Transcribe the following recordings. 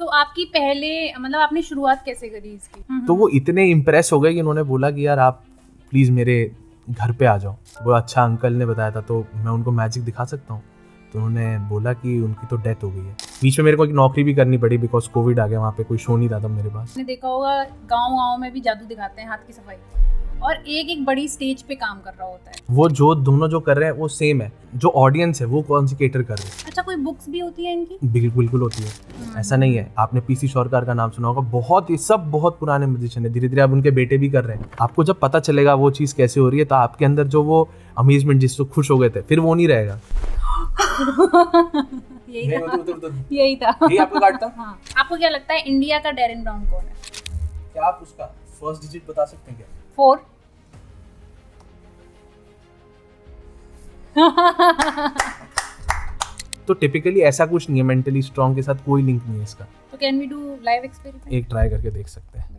तो आपकी पहले मतलब आपने शुरुआत कैसे करी इसकी? तो वो इतने इम्प्रेस हो गए कि उन्होंने बोला कि यार आप प्लीज़ मेरे घर पे आ जाओ। वो अच्छा अंकल ने बताया था, तो मैं उनको मैजिक दिखा सकता हूँ। तो उन्होंने बोला कि उनकी तो डेथ हो गई है। बीच में मेरे को एक नौकरी भी करनी पड़ी बिकॉज कोविड आ गया, वहाँ पे कोई शो नहीं था तब मेरे पास। आपने देखा होगा गांव-गांव में भी जादू दिखाते हैं, हाथ की सफाई, और एक बड़ी स्टेज पे काम कर रहा होता है। वो जो दोनों जो कर रहे हैं वो सेम है, जो ऑडियंस है वो कौन सी केटर कर रहे हैं। अच्छा, कोई बुक्स भी होती है इनकी? बिल्कुल होती है, ऐसा नहीं है। आपने पीसी शौरकार का नाम सुना होगा, बहुत ये सब बहुत पुराने म्यूजिशियन है। धीरे धीरे अब उनके बेटे भी कर रहे हैं। आपको जब पता चलेगा वो चीज़ कैसे हो रही है तो आपके अंदर जो वो अमेजमेंट जिससे खुश हो गए थे फिर वो नहीं रहेगा। यही था। यही आपको काटता। हाँ। आपको क्या लगता है इंडिया का डैरेन ब्राउन कौन है? क्या आप उसका फर्स्ट डिजिट बता सकते हैं क्या? 4। तो टिपिकली ऐसा कुछ नहीं है, मेंटली स्ट्रांग के साथ कोई लिंक नहीं है इसका। तो can we do live experiment? एक ट्राई करके देख सकते हैं।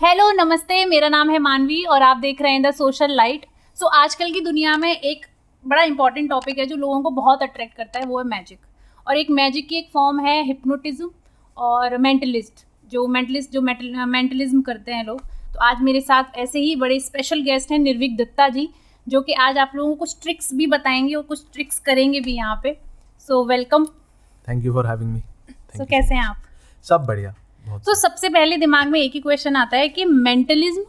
हेलो, नमस्ते, मेरा नाम है मानवी और आप देख रहे हैं द सोशल लाइट। सो आजकल की दुनिया में एक बड़ा इंपॉर्टेंट टॉपिक है जो लोगों को बहुत अट्रैक्ट करता है, वो है मैजिक। और एक मैजिक की एक फॉर्म है हिप्नोटिज्म और मेंटलिस्ट जो मेंटलिज्म करते हैं लोग। तो आज मेरे साथ ऐसे ही बड़े स्पेशल गेस्ट हैं निर्विक दत्ता जी, जो कि आज आप लोगों को कुछ ट्रिक्स भी बताएंगे और कुछ ट्रिक्स करेंगे भी यहाँ पे। So welcome. Thank you for having me. So कैसे हैं आप? सब बढ़िया। तो सबसे पहले दिमाग में एक ही क्वेश्चन आता है कि मेंटलिज्म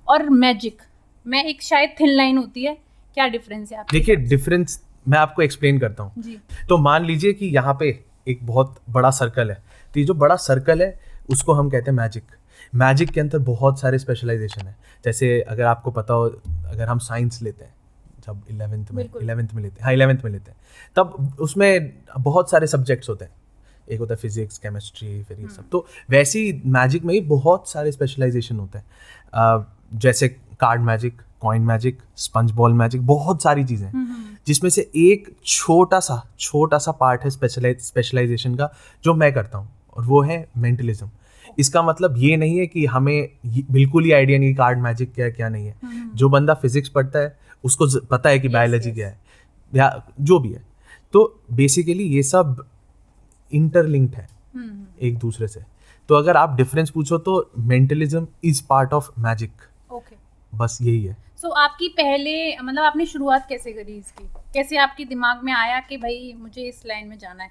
और मैजिक में एक शायद थिन लाइन होती है, क्या डिफरेंस है आपके? देखिए, डिफरेंस मैं आपको एक्सप्लेन करता हूँ जी। तो मान लीजिए कि यहाँ पे एक बहुत बड़ा सर्कल है, तो ये जो बड़ा सर्कल है उसको हम कहते हैं मैजिक। मैजिक के अंदर बहुत सारे स्पेशलाइजेशन है। जैसे अगर आपको पता हो, अगर हम साइंस लेते हैं जब 11th में लेते हैं तब उसमें बहुत सारे सब्जेक्ट्स होते हैं। एक होता है फिजिक्स, केमिस्ट्री, फिर ये सब। तो वैसे ही मैजिक में ही बहुत सारे स्पेशलाइजेशन होते हैं। जैसे card magic, coin magic, sponge ball magic, बहुत सारी चीज़ें जिसमें से एक छोटा सा पार्ट है स्पेशलाइजेशन का जो मैं करता हूँ, और वो है मेंटलिज्म। इसका मतलब ये नहीं है कि हमें बिल्कुल ही आइडिया नहीं कार्ड मैजिक क्या है क्या नहीं है। जो बंदा फिजिक्स पढ़ता है उसको पता है कि बायोलॉजी क्या है या जो भी है। तो बेसिकली ये सब इंटरलिंक्ड है एक दूसरे से। तो अगर आप डिफरेंस पूछो तो mentalism is part of magic. Okay, बस यही है। सो आपकी पहले मतलब आपने शुरुआत कैसे करी इसकी? कैसे आपके दिमाग में आया कि भाई मुझे इस लाइन में जाना है?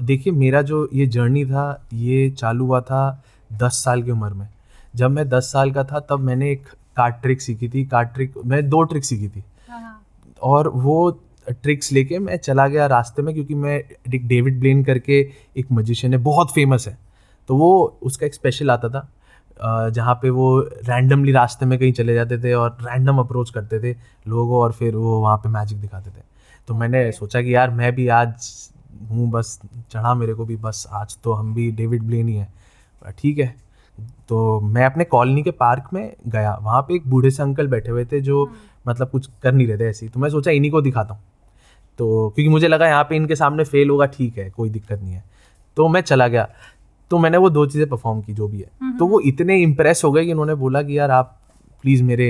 देखिए, मेरा जो ये जर्नी था ये चालू हुआ था 10 साल की उम्र में। जब मैं 10 साल का था तब मैंने एक कार्ड ट्रिक सीखी थी। मैं 2 ट्रिक सीखी थी। हाँ। और वो ट्रिक्स लेके मैं चला गया रास्ते में, क्योंकि मैं एक डेविड ब्लेन करके एक मैजिशियन है, बहुत फेमस है। तो वो उसका एक स्पेशल आता था जहाँ पे वो रैंडमली रास्ते में कहीं चले जाते थे और रैंडम अप्रोच करते थे लोगों को, और फिर वो वहाँ पे मैजिक दिखाते थे। तो मैंने सोचा कि यार मैं भी आज हूँ, बस चढ़ा मेरे को भी, बस आज तो हम भी डेविड ब्लेन ही है, ठीक है। तो मैं अपने कॉलोनी के पार्क में गया, वहाँ पे एक बूढ़े से अंकल बैठे हुए थे जो मतलब कुछ कर नहीं रहे थे ऐसे ही। तो मैं सोचा इन्हीं को दिखाता हूँ, तो क्योंकि मुझे लगा यहाँ पे इनके सामने फेल होगा, ठीक है कोई दिक्कत नहीं है। तो मैं चला गया, तो मैंने वो 2 चीज़ें परफॉर्म की जो भी है। तो वो इतने इम्प्रेस हो गए कि उन्होंने बोला कि यार आप प्लीज़ मेरे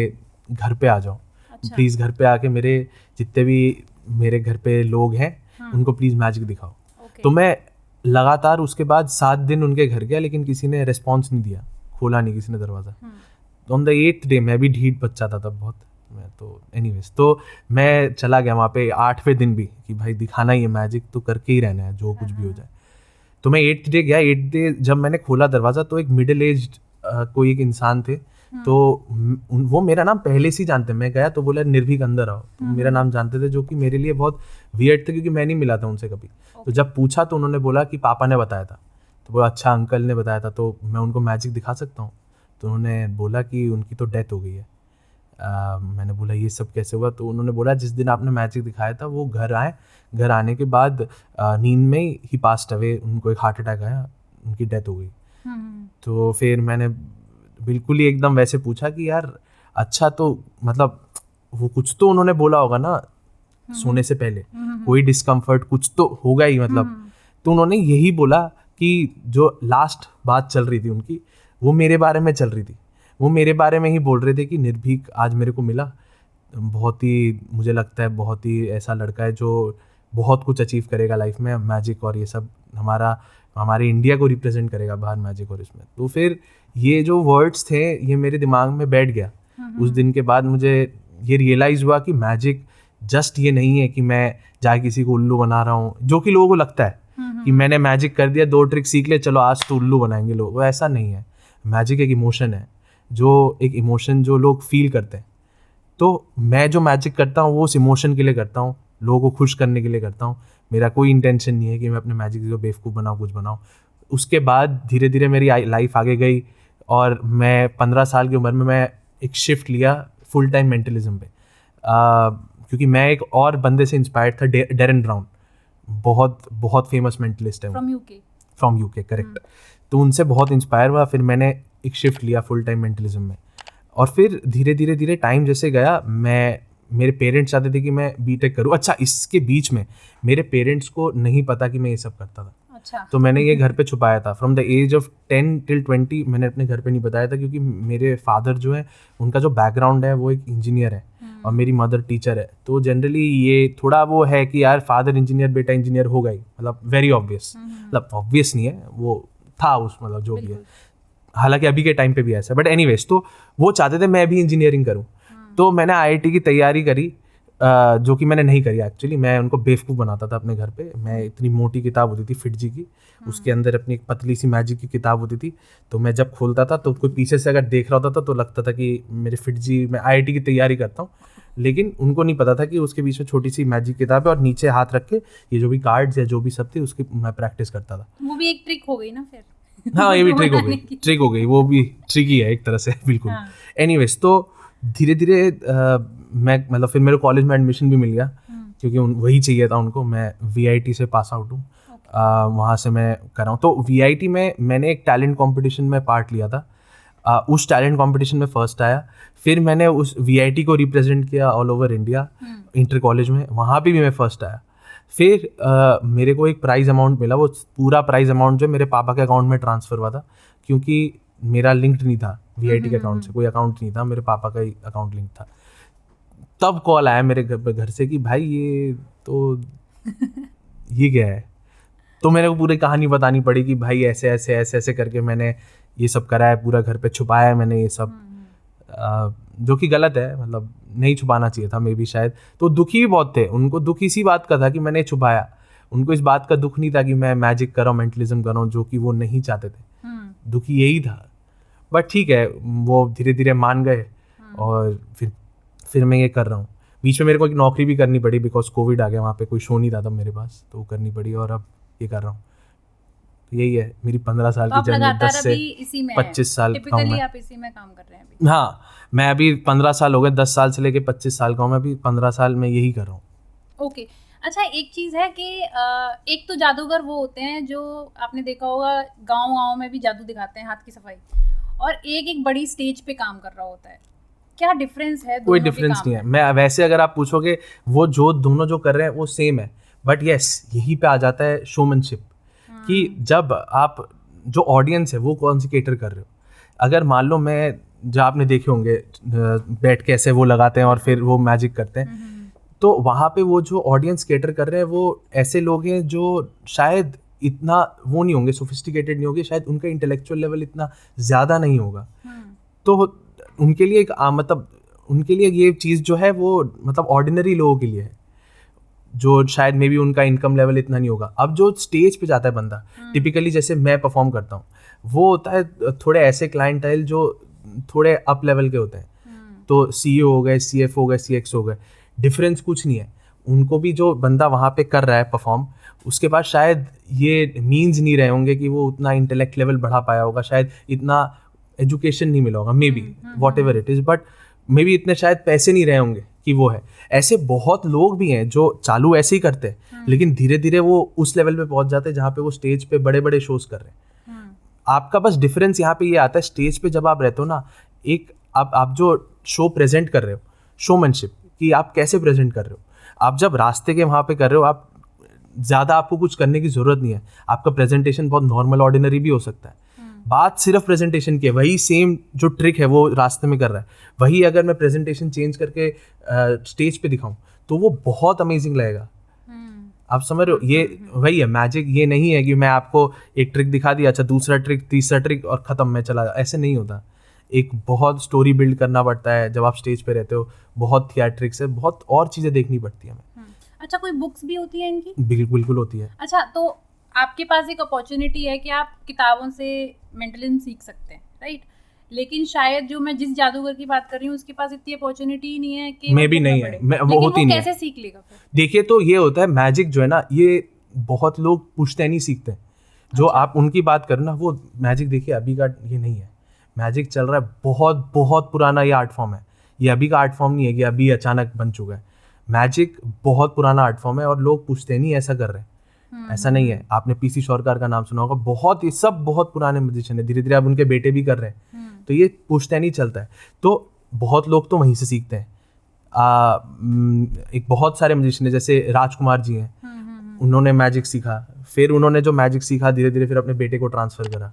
घर पे आ जाओ। अच्छा। प्लीज़ घर पे आके मेरे जितने भी मेरे घर पे लोग हैं उनको प्लीज़ मैजिक दिखाओ। तो मैं लगातार उसके बाद 7 दिन उनके घर गया, लेकिन किसी ने रिस्पॉन्स नहीं दिया, खोला नहीं किसी ने दरवाज़ा। ऑन द 8th डे मैं भी ढीठ बच्चा था तब बहुत, मैं तो एनीवेज तो मैं चला गया वहाँ पे 8वें दिन भी कि भाई दिखाना ही है मैजिक, तो करके ही रहना है जो कुछ भी हो जाए। तो मैं 8th डे गया। 8th डे जब मैंने खोला दरवाज़ा तो एक मिडिल एज्ड कोई एक इंसान थे। तो वो मेरा नाम पहले से ही जानते। मैं गया तो बोला निर्भीक अंदर आओ, तो मेरा नाम जानते थे, जो कि मेरे लिए बहुत वियर्ड था क्योंकि मैं नहीं मिला था उनसे कभी। तो जब पूछा तो उन्होंने बोला कि पापा ने बताया था। तो बोला अच्छा अंकल ने बताया था, तो मैं उनको मैजिक दिखा सकता हूँ? तो उन्होंने बोला कि उनकी तो डेथ हो गई है। मैंने बोला ये सब कैसे हुआ? तो उन्होंने बोला जिस दिन आपने मैजिक दिखाया था वो घर आए, घर आने के बाद नींद में ही पास्ट अवे, उनको एक हार्ट अटैक आया, उनकी डेथ हो गई। तो फिर मैंने बिल्कुल ही एकदम वैसे पूछा कि यार अच्छा, तो मतलब वो कुछ तो उन्होंने बोला होगा ना सोने से पहले, कोई डिस्कम्फर्ट कुछ तो होगा ही मतलब। तो उन्होंने यही बोला कि जो लास्ट बात चल रही थी उनकी वो मेरे बारे में चल रही थी। वो मेरे बारे में ही बोल रहे थे कि निर्भीक आज मेरे को मिला, बहुत ही मुझे लगता है बहुत ही ऐसा लड़का है जो बहुत कुछ अचीव करेगा लाइफ में, मैजिक और ये सब हमारे इंडिया को रिप्रेजेंट करेगा बाहर मैजिक और इसमें। तो फिर ये जो वर्ड्स थे ये मेरे दिमाग में बैठ गया। उस दिन के बाद मुझे ये रियलाइज़ हुआ कि मैजिक जस्ट ये नहीं है कि मैं जाके किसी को उल्लू बना रहा हूँ, जो कि लोगों को लगता है कि मैंने मैजिक कर दिया, 2 ट्रिक सीख ले, चलो आज तो उल्लू बनाएंगे लोग। वो ऐसा नहीं है। मैजिक एक इमोशन है, एक इमोशन जो लोग फील करते हैं। तो मैं जो मैजिक करता हूँ वो उस इमोशन के लिए करता हूँ, लोगों को खुश करने के लिए करता हूँ। मेरा कोई इंटेंशन नहीं है कि मैं अपने मैजिक को बेवकूफ़ बनाऊँ, कुछ बनाऊँ। उसके बाद धीरे धीरे मेरी लाइफ आगे गई और मैं 15 साल की उम्र में मैं एक शिफ्ट लिया फुल टाइम मेंटलिज्म पे, क्योंकि मैं एक और बंदे से इंस्पायर्ड था, डेरन ब्राउन, बहुत फेमस मेंटलिस्ट है, फ्रॉम यूके करेक्ट। तो उनसे बहुत इंस्पायर हुआ, फिर मैंने एक शिफ्ट लिया फुल टाइम मेंटलिज्म में। और फिर धीरे धीरे टाइम जैसे गया, मेरे पेरेंट्स चाहते थे कि मैं बीटेक करूँ। अच्छा, इसके बीच में मेरे पेरेंट्स को नहीं पता कि मैं ये सब करता था। अच्छा। तो मैंने ये घर पे छुपाया था from the age of 10 till 20। मैंने अपने घर पे नहीं बताया था, क्योंकि मेरे फादर जो है उनका जो बैकग्राउंड है वो एक इंजीनियर है और मेरी मदर टीचर है। तो जनरली ये थोड़ा वो है कि यार फादर इंजीनियर, बेटा इंजीनियर होगा ही, मतलब वेरी ऑब्वियस, मतलब ऑब्वियस नहीं है, वो था उस मतलब जो भी है। हालांकि अभी के टाइम पे भी ऐसा है, बट एनीवेज, तो वो चाहते थे मैं भी इंजीनियरिंग करूँ। तो मैंने IIT की तैयारी करी, जो कि मैंने नहीं करी एक्चुअली। मैं उनको बेवकूफ़ बनाता था अपने घर पे। मैं इतनी मोटी किताब होती थी फिटजी की, उसके अंदर अपनी एक पतली सी मैजिक की किताब होती थी। तो मैं जब खोलता था तो कोई पीछे से अगर देख रहा होता था तो लगता था कि मेरे फिटजी, मैं IIT की तैयारी करता हूँ। लेकिन उनको नहीं पता था कि उसके बीच में छोटी सी मैजिक किताब है और नीचे हाथ रख के ये जो भी कार्ड्स या जो भी सब थे उसकी मैं प्रैक्टिस करता था। वो भी एक ट्रिक हो गई ना फिर। हाँ, ये भी ट्रिक हो गई, वो भी ट्रिकी है एक तरह से, बिल्कुल। एनीवेज, तो धीरे धीरे मैं मतलब फिर मेरे कॉलेज में एडमिशन भी मिल गया, क्योंकि वही चाहिए था उनको। मैं VIT से पास आउट हूँ, वहाँ से मैं कर रहा हूँ। तो VIT में मैंने एक टैलेंट कंपटीशन में पार्ट लिया था। उस टैलेंट कंपटीशन में फर्स्ट आया। फिर मैंने उस VIT को रिप्रेजेंट किया all over India, inter college में, वहाँ पे भी मैं फर्स्ट आया। फिर मेरे को एक प्राइज़ अमाउंट मिला। वो पूरा प्राइज़ अमाउंट जो मेरे पापा के अकाउंट में ट्रांसफ़र हुआ था, क्योंकि मेरा लिंक्ड नहीं था VIT के अकाउंट से, कोई अकाउंट नहीं था, मेरे पापा का ही अकाउंट लिंक था। तब कॉल आया मेरे घर से कि भाई ये क्या है। तो मेरे को पूरी कहानी बतानी पड़ी कि भाई ऐसे ऐसे ऐसे ऐसे करके मैंने ये सब करा है, पूरा घर पे छुपाया है मैंने ये सब, जो कि गलत है, मतलब नहीं छुपाना चाहिए था मे बी शायद। तो दुखी भी बहुत थे, उनको दुख इसी बात का था कि मैंने छुपाया। उनको इस बात का दुख नहीं था कि मैं मैजिक कर रहा हूँ, मेंटलिज्म कर रहा हूँ, जो कि वो नहीं चाहते थे। दुखी यही था। बट ठीक है, वो धीरे धीरे मान गए और फिर मैं ये कर रहा हूँ। बीच में मेरे को एक नौकरी भी करनी पड़ी, बिकॉज कोविड आ गया, वहाँ पे कोई शो नहीं था तब मेरे पास, तो वो करनी पड़ी और अब ये कर रहा हूँ। यही है मेरी 15 साल की जर्नी, 10 से 25 साल का हूँ मैं। आप इसी में काम कर रहे हैं अभी? हाँ, मैं अभी 15 साल हो गए, 10 साल से लेके 25 साल का हूँ मैं, अभी 15 साल में यही कर रहा हूँ। ओके। अच्छा, एक चीज़ है कि एक तो जादूगर वो होते हैं जो आपने देखा होगा गाँव में भी जादू दिखाते हैं, हाथ की सफाई, और एक बड़ी स्टेज पे काम कर रहा होता है। क्या डिफरेंस है? कोई डिफरेंस नहीं है। मैं वैसे अगर आप पूछोगे वो जो दोनों जो कर रहे हैं वो सेम है, बट यस यहीं पे आ जाता है शोमैनशिप, कि जब आप जो ऑडियंस है वो कौन सी केटर कर रहे हो। अगर मान लो मैं, जो आपने देखे होंगे बैठ के ऐसे वो लगाते हैं और फिर वो मैजिक करते हैं, तो वहाँ पे वो जो ऑडियंस केटर कर रहे हैं वो ऐसे लोग हैं जो शायद इतना वो नहीं होंगे, सोफिस्टिकेटेड नहीं होंगे, शायद उनका इंटेलेक्चुअल लेवल इतना ज़्यादा नहीं होगा। तो उनके लिए एक मतलब उनके लिए ये चीज़ जो है वो मतलब ऑर्डिनरी लोगों के लिए है, जो शायद मे बी उनका इनकम लेवल इतना नहीं होगा। अब जो स्टेज पे जाता है बंदा, टिपिकली जैसे मैं परफॉर्म करता हूँ, वो होता है थोड़े ऐसे क्लाइंटाइल जो थोड़े अप लेवल के होते हैं। तो CEO हो गए, CF हो गए, CX हो गए, डिफरेंस कुछ नहीं है। उनको भी जो बंदा वहाँ पे कर रहा है परफॉर्म, उसके पास शायद ये मीन्स नहीं रहे होंगे कि वो उतना इंटेलेक्ट लेवल बढ़ा पाया होगा, शायद इतना एजुकेशन नहीं मिला होगा, may be what ever it is, but may be इतने शायद पैसे नहीं रहे होंगे कि वो है। ऐसे बहुत लोग भी हैं जो चालू ऐसे ही करते हैं, लेकिन धीरे धीरे वो उस लेवल पे पहुंच जाते हैं जहाँ पे वो स्टेज पे बड़े बड़े शोज कर रहे हैं। आपका बस डिफरेंस यहाँ पे ये आता है, स्टेज पे जब आप रहते हो ना, एक आप जो शो प्रेजेंट कर रहे हो, शोमैनशिप कि आप कैसे प्रेजेंट कर रहे हो। आप जब रास्ते के वहाँ पे कर रहे हो, आप ज़्यादा आपको कुछ करने की ज़रूरत नहीं है, आपका प्रेजेंटेशन बहुत नॉर्मल ऑर्डिनरी भी हो सकता है, बात सिर्फ प्रेजेंटेशन की है, वही सेम जो ट्रिक है वो रास्ते में कर रहा है, वही अगर मैं प्रेजेंटेशन चेंज करके स्टेज पे दिखाऊं तो वो बहुत अमेजिंग लगेगा। आप समझ रहे हो, ये वही है मैजिक। ये नहीं है कि मैं आपको एक ट्रिक दिखा दिया, अच्छा दूसरा ट्रिक, तीसरा ट्रिक और ख़त्म, मैं चला, ऐसे नहीं होता। एक बहुत स्टोरी बिल्ड करना पड़ता है जब आप स्टेज पे रहते हो, बहुत थिएट्रिक्स है, बहुत और चीज़ें देखनी पड़ती है हमें। अच्छा, कोई बुक्स भी होती है इनकी? बिल्कुल होती है। अच्छा, तो आपके पास एक अपॉर्चुनिटी है कि आप किताबों से मेंटलिज्म सीख सकते हैं, राइट? लेकिन शायद जो मैं जिस जादूगर की बात कर रही हूँ उसके पास इतनी अपॉर्चुनिटी ही नहीं है कि मैं भी नहीं है, वो होती नहीं है। कैसे सीख लेगा फिर? देखिए, तो ये होता है मैजिक जो है ना, ये बहुत लोग पुश्तैनी सीखते हैं। जो आप उनकी बात करो ना, वो मैजिक देखिए अभी का ये नहीं है। मैजिक चल रहा है, बहुत बहुत पुराना ये आर्ट फॉर्म है। ये अभी का आर्ट फॉर्म नहीं है कि अभी अचानक बन चुका है। मैजिक बहुत पुराना आर्ट फॉर्म है और लोग पुश्तैनी ऐसा कर रहे हैं। ऐसा नहीं है। आपने पीसी शौरकार का नाम सुना होगा, बहुत, ये सब बहुत पुराने म्यूजिशियन है, धीरे धीरे अब उनके बेटे भी कर रहे हैं। तो ये पुश्तैनी चलता है, तो बहुत लोग तो वहीं से सीखते हैं। एक बहुत सारे म्यूजिशियन है, जैसे राजकुमार जी हैं, उन्होंने मैजिक सीखा, फिर उन्होंने जो मैजिक सीखा धीरे धीरे फिर अपने बेटे को ट्रांसफ़र करा,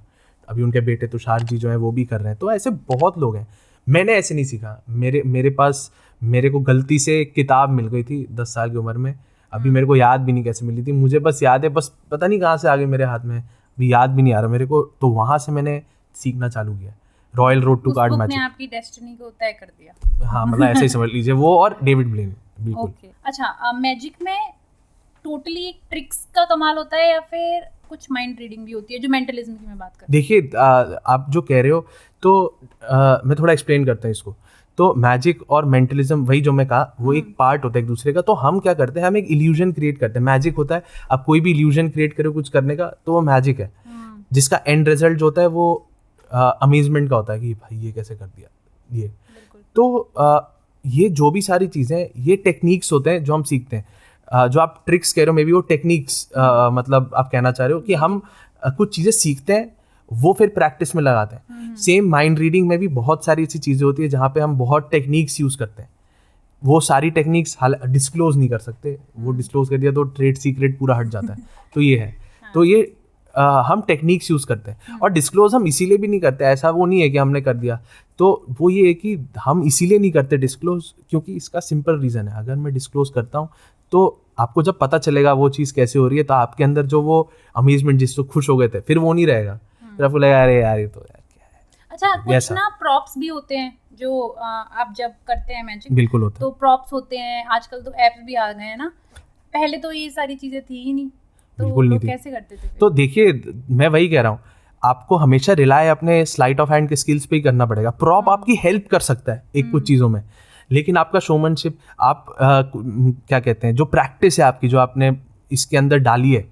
अभी उनके बेटे तुषार जी जो हैं वो भी कर रहे हैं। तो ऐसे बहुत लोग हैं। मैंने ऐसे नहीं सीखा, मेरे पास, मेरे को गलती से किताब मिल गई थी 10 साल की उम्र में, अभी मेरे को याद भी नहीं कैसे मिली थी, मुझे बस याद है, बस पता नहीं कहाँ से आ गई मेरे हाथ में, अभी याद भी नहीं आ रहा मेरे को। तो वहाँ से मैंने सीखना चालू किया, royal road to card magic. आपकी डेस्टिनी को तय कर दिया। हाँ, मतलब ऐसे ही समझ लीजिए, वो और डेविड ब्लेन। बिल्कुल। अच्छा, मैजिक में टोटली ट्रिक्स का कमाल होता है या फिर कुछ माइंड रीडिंग भी होती है, जो मेंटलिज्म की मैं बात कर रही हूँ? देखिए, आप जो कह रहे हो तो मैं थोड़ा एक्सप्लेन करता हूँ इसको। तो मैजिक और मेंटलिज्म, वही जो मैं कहा, वो एक पार्ट होता है एक दूसरे का। तो हम क्या करते हैं, हम एक इल्यूजन क्रिएट करते हैं। मैजिक होता है, आप कोई भी इल्यूजन क्रिएट करो कुछ करने का, तो वो मैजिक है, जिसका एंड रिजल्ट जो होता है वो अमेजमेंट का होता है कि भाई ये कैसे कर दिया ये। तो ये जो भी सारी चीज़ें, ये टेक्निक्स होते हैं जो हम सीखते हैं। जो आप ट्रिक्स कह रहे हो, मे बी वो टेक्निक्स, मतलब आप कहना चाह रहे हो कि हम कुछ चीज़ें सीखते हैं, वो फिर प्रैक्टिस में लगाते हैं। सेम माइंड रीडिंग में भी बहुत सारी ऐसी चीज़ें होती है जहाँ पे हम बहुत टेक्निक्स यूज़ करते हैं। वो सारी टेक्निक्स डिस्क्लोज नहीं कर सकते, वो डिस्क्लोज कर दिया तो ट्रेड सीक्रेट पूरा हट जाता है। तो ये है, तो ये हम टेक्निक्स यूज़ करते हैं। और डिस्क्लोज हम इसीलिए भी नहीं करते, ऐसा वो नहीं है कि हमने कर दिया, तो वो ये है कि हम इसीलिए नहीं करते डिस्क्लोज, क्योंकि इसका सिंपल रीज़न है, अगर मैं डिस्क्लोज करता हूँ तो आपको जब पता चलेगा वो चीज़ कैसे हो रही है, तो आपके अंदर जो वो अमेजमेंट, जिससे खुश हो गए थे, फिर वो नहीं रहेगा। फिर आपको लगेगा अरे यार ये तो यार क्या है। अच्छा, कुछ ना प्रॉप्स भी होते हैं जो आप जब करते हैं मैजिक। बिल्कुल होता है। तो प्रॉप्स होते हैं, आजकल तो ऐप्स भी आ गए हैं ना, पहले तो ये सारी चीज़ें थी ही नहीं, तो लोग कैसे करते थे? तो देखिए, मैं वही कह रहा हूँ, आपको हमेशा रिलाय अपने स्लाइट ऑफ हैंड के स्किल्स पे ही करना पड़ेगा। प्रॉप आपकी हेल्प कर सकता है एक कुछ चीज़ों में, लेकिन आपका शोमैनशिप, आप क्या कहते हैं, जो प्रैक्टिस है आपकी, जो आपने इसके अंदर डाली है,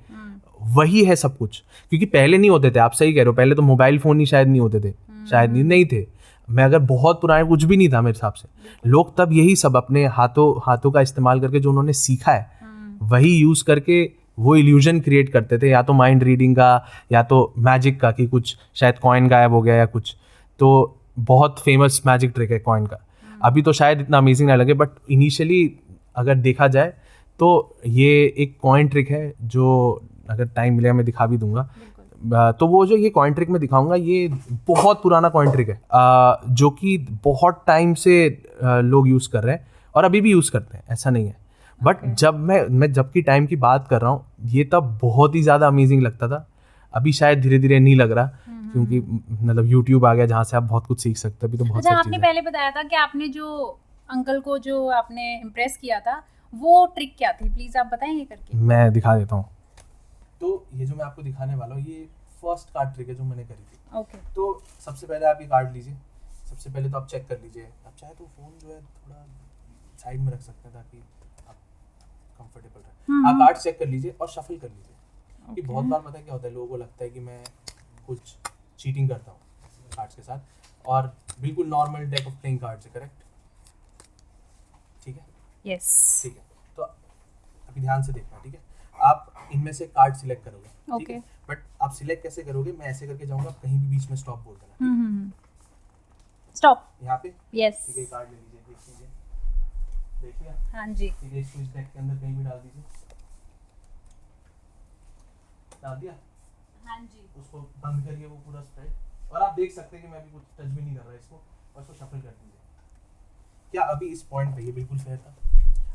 वही है सब कुछ। क्योंकि पहले नहीं होते थे, आप सही कह रहे हो, पहले तो मोबाइल फ़ोन ही शायद नहीं होते थे, शायद नहीं थे। मैं अगर बहुत पुराने, कुछ भी नहीं था मेरे हिसाब से, लोग तब यही सब अपने हाथों का इस्तेमाल करके जो उन्होंने सीखा है, वही यूज़ करके वो इल्यूजन क्रिएट करते थे, या तो माइंड रीडिंग का या तो मैजिक का, कि कुछ शायद कॉइन गायब हो गया या कुछ। तो बहुत फेमस मैजिक ट्रिक है कॉइन का, अभी तो शायद इतना अमेजिंग ना लगे, बट इनिशियली अगर देखा जाए तो ये एक कॉइन ट्रिक है, जो अगर टाइम मिलेगा मैं दिखा भी दूंगा। तो वो जो ये कॉइन ट्रिक मैं दिखाऊंगा, ये बहुत पुराना कॉइन ट्रिक है, जो कि बहुत टाइम से लोग यूज़ कर रहे हैं और अभी भी यूज़ करते हैं, ऐसा नहीं है। बट जब मैं जब की टाइम की बात कर रहा हूँ, ये तब बहुत ही ज़्यादा अमेजिंग लगता था। अभी शायद धीरे धीरे नहीं लग रहा, क्योंकि मतलब यूट्यूब आ गया जहाँ से आप बहुत कुछ सीख सकते हैं। अभी तो बहुत अच्छा, आपने पहले बताया था कि आपने जो अंकल को जो आपने इम्प्रेस किया था, वो ट्रिक क्या थी, प्लीज़ आप बताएंगे करके? मैं दिखा देता हूँ। तो ये जो मैं आपको दिखाने वाला हूँ, ये फर्स्ट कार्ड ट्रिक है जो मैंने करी थी। ओके। तो सबसे पहले आप ये कार्ड लीजिए। सबसे पहले तो आप चेक कर लीजिए, आप चाहे तो फ़ोन जो है थोड़ा साइड में रख सकते हैं ताकि आप कंफर्टेबल रहे। आप कार्ड चेक कर लीजिए और शफल कर लीजिए। कि बहुत बार पता है क्या होता है, लोगों को लगता है कि मैं कुछ चीटिंग करता हूँ कार्ड्स के साथ, और बिल्कुल normal deck of playing cards है, करेक्ट? ठीक है? यस। ठीक है, तो अभी ध्यान से देखना, ठीक है? आप इनमें से कार्ड सिलेक्ट करोगे, ठीक है? बट आप सिलेक्ट कैसे करोगे, मैं ऐसे करके जाऊंगा, कहीं भी बीच में स्टॉप बोल देना। स्टॉप यहाँ पे? यस। ठीक है, कार्ड ले लीजिए, देख लीजिए, देखिए। हाँ जी। ठीक है, इसको इस डेक के अंदर कहीं भी डाल दीजिए। डाल दिया? हाँ जी। उसको बंद करिए, वो पूरा स्प्रेड। और आप देख सकते हैं कि मैं अभी कुछ टच भी नहीं कर रहा इसको, और इसको शफल कर दीजिए। क्या अभी इस पॉइंट पे ये बिल्कुल फेयर था?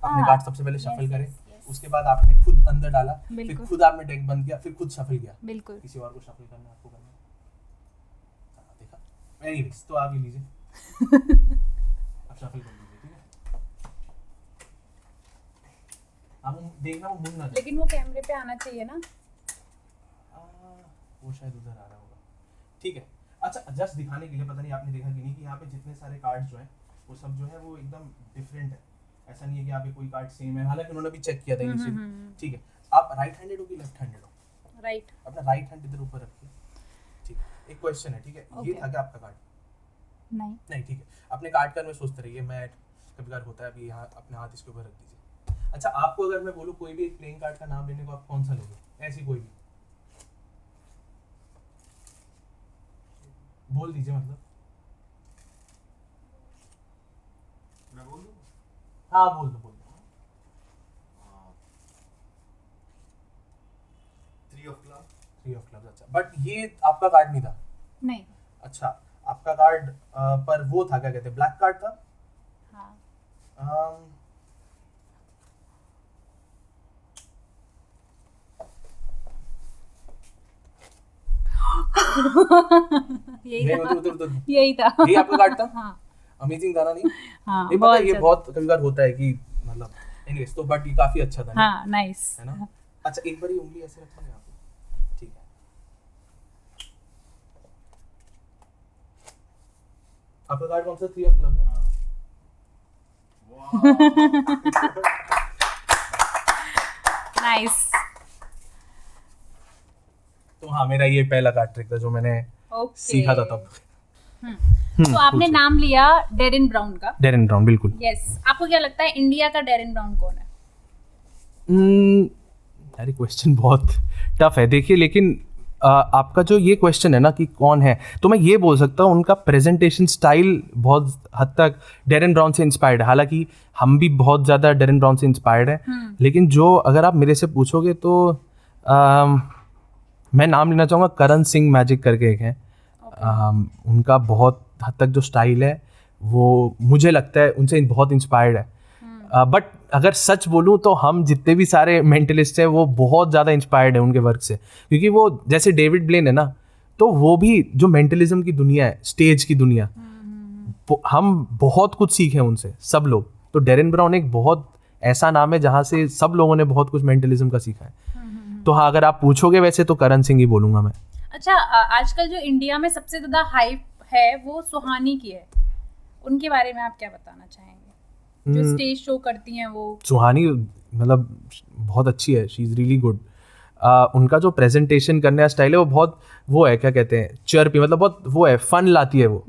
आपने कार्ड सबसे पहले शफल करे, उसके बाद आपने खुद अंदर डाला, फिर खुद आपने डेक बंद किया, फिर खुद शफल किया। बिल्कुल। किसी और को शफल करना, आपको करना है। देखा? एनीवेज, तो आप ये लीजिए। आप शफल कर लीजिए, ठीक है? आप देखना वो मुड़ ना जाए। लेकिन वो कैमरे पे आना चाहिए ना? वो शायद उधर आ रहा होगा। ठीक है, अच्छा जस्ट दिखाने के लिए, पता नहीं आपने देखा कि नहीं, कि यहाँ पे जितने सारे कार्ड्स जो हैं वो सब जो है वो एकदम डिफरेंट है। ऐसा नहीं है कि यहाँ पे कोई कार्ड सेम है, हालांकि उन्होंने भी चेक किया था इनिशियली। ठीक है, आप राइट हैंडेड हो कि लेफ्ट हैंडेड हो? राइट। अपना राइट हैंड इधर ऊपर रखिए। ठीक है, एक क्वेश्चन है, ठीक है? ये था क्या आपका कार्ड? नहीं, ठीक है। अपने कार्ड का में सोचते रहिए, मैं कभी कभार होता है, अभी यहाँ अपने हाथ इसके ऊपर रख दीजिए। अच्छा, आपको अगर मैं बोलूँ कोई भी एक प्लेइंग कार्ड का नाम लेने को, आप कौन सा लोगे? ऐसी कोई भी बोल दीजिए। मतलब मैं बोल दूं? हाँ, बोल दो। 3 ऑफ क्लब्स। 3 ऑफ क्लब्स, अच्छा। बट ये आपका कार्ड नहीं था? नहीं। अच्छा, आपका कार्ड पर वो था, क्या कहते हैं, ब्लैक कार्ड था? हाँ। यही था। यही आपका कार्ड था? हाँ। अमेजिंग था ना? नहीं? हाँ, नहीं पता, ये बहुत कभी बार होता है कि मतलब एनीवेज, तो बट ये काफी अच्छा था। हाँ, नाइस है ना? अच्छा, एक बार ये उंगली ऐसे रखो यहाँ पे, ठीक है? आपका कार्ड कौन सा? 3 ऑफ क्लब ना? नाइस। तो हाँ, मेरा ये पहला कार्ड ट्रिक था जो मैंने सीखा था तब। तो आपने नाम लिया डेरिन ब्राउन का। डेरिन ब्राउन, बिल्कुल। यस। आपको क्या लगता है इंडिया का डेरिन ब्राउन कौन है? यार, क्वेश्चन बहुत टफ है, देखिए। लेकिन आपका जो ये क्वेश्चन है ना कि कौन है, तो मैं ये बोल सकता हूँ उनका प्रेजेंटेशन स्टाइल बहुत हद तक डेरिन ब्राउन से इंस्पायर्ड है। हालांकि हम भी बहुत ज़्यादा डेरिन ब्राउन से इंस्पायर्ड है, लेकिन जो अगर आप मेरे से पूछोगे तो मैं नाम लेना चाहूँगा करण सिंह मैजिक करके एक है। उनका बहुत हद तक जो स्टाइल है वो मुझे लगता है उनसे बहुत इंस्पायर्ड है। बट अगर सच बोलूँ तो हम जितने भी सारे मेंटलिस्ट हैं वो बहुत ज़्यादा इंस्पायर्ड है उनके वर्क से, क्योंकि वो जैसे डेविड ब्लेन है ना, तो वो भी जो मेंटलिज्म की दुनिया है, स्टेज की दुनिया, हम बहुत कुछ सीखे उनसे सब लोग। तो डेरिन ब्राउन एक बहुत ऐसा नाम है जहाँ से सब लोगों ने बहुत कुछ मेंटलिज्म का सीखा है। तो हाँ, अगर आप पूछोगे वैसे तो करण सिंह ही बोलूँगा मैं। अच्छा, आजकल जो इंडिया में सबसे ज़्यादा हाइप है वो सुहानी की है, उनके बारे में आप क्या बताना चाहेंगे? जो स्टेज शो करती हैं वो। सुहानी मतलब बहुत अच्छी है, शी इज़ रियली गुड। उनका जो प्रेजेंटेशन करने का स्टाइल है वो बहुत वो है, क्या कहते हैं, चर्पी, मतलब बहुत वो है, फन लाती है वो।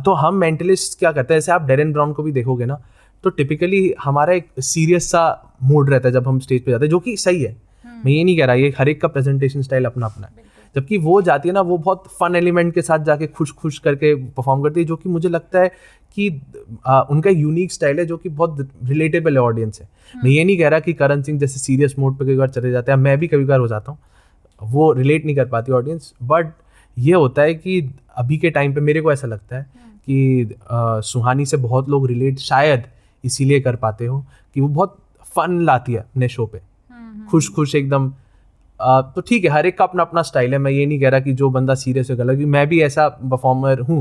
तो हम मेंटलिस्ट क्या करते हैं, जैसे आप डेरिन ब्राउन को भी देखोगे ना, तो टिपिकली हमारा एक सीरियस सा मूड रहता है जब हम स्टेज पे जाते हैं, जो कि सही है। मैं ये नहीं कह रहा, ये हर एक का प्रेजेंटेशन स्टाइल अपना अपना है। जबकि वो जाती है ना, वो बहुत फन एलिमेंट के साथ जाके खुश खुश करके परफॉर्म करती है, जो कि मुझे लगता है कि उनका यूनिक स्टाइल है, जो कि बहुत रिलेटेबल है ऑडियंस से। मैं ये नहीं कह रहा कि करण सिंह जैसे सीरियस मोड पे कई बार चले जाते हैं, मैं भी कभी बार हो जाता हूँ, वो रिलेट नहीं कर पाती ऑडियंस। बट ये होता है कि अभी के टाइम पे मेरे को ऐसा लगता है कि सुहानी से बहुत लोग रिलेट शायद इसीलिए कर पाते हो कि वो बहुत फन लाती है अपने शो पे, खुश खुश एकदम। तो ठीक है, हर एक का अपना अपना स्टाइल है। मैं ये नहीं कह रहा कि जो बंदा सीरियस है गलत, मैं भी ऐसा परफॉर्मर हूँ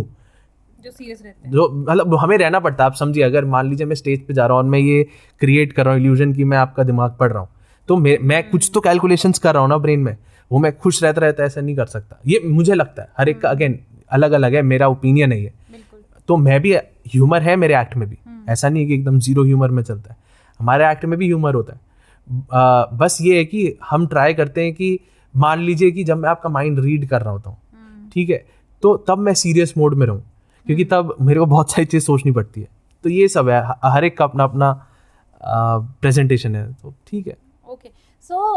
जो सीरियस रहते हैं, जो मतलब हमें रहना पड़ता है। आप समझिए, अगर मान लीजिए मैं स्टेज पे जा रहा हूँ और मैं ये क्रिएट कर रहा हूँ इल्यूजन कि मैं आपका दिमाग पढ़ रहा हूँ, तो मैं कुछ तो कैलकुलेशंस कर रहा हूँ ना ब्रेन में, वो मैं खुश रहता ऐसा नहीं कर सकता। ये मुझे लगता है, हर एक का अगेन अलग अलग है, मेरा ओपिनियन है ये। तो मैं भी, ह्यूमर है मेरे एक्ट में भी, ऐसा नहीं है कि एकदम जीरो ह्यूमर में चलता है, हमारे एक्ट में भी ह्यूमर होता है। बस ये है कि हम ट्राई करते हैं कि मान लीजिए कि जब मैं आपका माइंड रीड कर रहा होता हूँ, ठीक है, तो तब मैं सीरियस मोड में रहूँ, क्योंकि तब मेरे को बहुत सारी चीज़ सोचनी पड़ती है। तो ये सब है, हर एक का अपना अपना प्रेजेंटेशन है, तो ठीक है। ओके, सो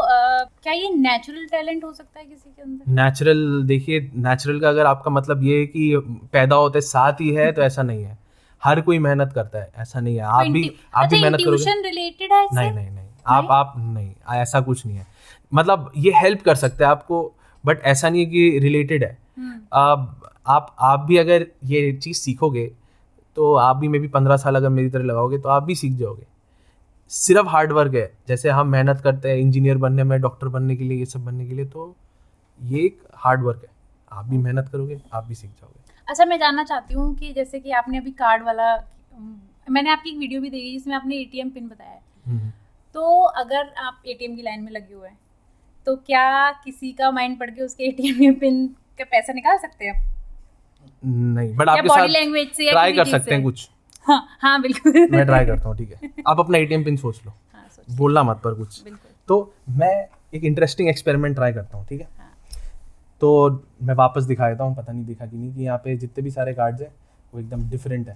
क्या ये नेचुरल टैलेंट हो सकता है किसी के अंदर? नेचुरल, देखिए, नेचुरल का अगर आपका मतलब ये है कि पैदा होते साथ ही है, तो ऐसा नहीं है। हर कोई मेहनत करता है, ऐसा नहीं है। आप भी मेहनत करोगे। इंट्यूशन रिलेटेड है इससे? नहीं, आप नहीं, ऐसा कुछ नहीं है। मतलब ये हेल्प कर सकते हैं आपको, बट ऐसा नहीं है कि रिलेटेड है। आप भी अगर ये चीज़ सीखोगे तो आप भी मे बी 15 साल अगर मेरी तरह लगाओगे तो आप भी सीख जाओगे। सिर्फ हार्ड वर्क है, जैसे हम मेहनत करते हैं इंजीनियर बनने में, डॉक्टर बनने के लिए, ये सब बनने के लिए, तो ये एक हार्ड वर्क है। आप भी मेहनत करोगे आप भी सीख जाओगे। अच्छा, मैं जानना चाहती हूँ कि जैसे कि आपने अभी कार्ड वाला, मैंने आपकी एक वीडियो भी देखी जिसमें आपने एटीएम पिन बताया है, तो अगर आप एटीएम की लाइन में लगे हुए हैं तो क्या किसी का माइंड पढ़ के उसके एटीएम पिन का पैसा निकाल सकते हैं? नहीं, बट या आपके बॉडी साथ लैंग्वेज से या ट्राई किसी कर चीज़ सकते से? हैं कुछ। हाँ बिल्कुल। मैं ट्राई करता हूँ, ठीक है। आप अपना एटीएम पिन सोच लो, हाँ, सोचिए। बोलना मत पर कुछ। बिल्कुल। तो मैं एक इंटरेस्टिंग एक्सपेरिमेंट ट्राई करता हूँ, ठीक है। हाँ। तो मैं वापस दिखा देता हूँ, पता नहीं दिखा कि नहीं, कि यहाँ पे जितने भी सारे कार्ड्स हैं वो एकदम डिफरेंट है।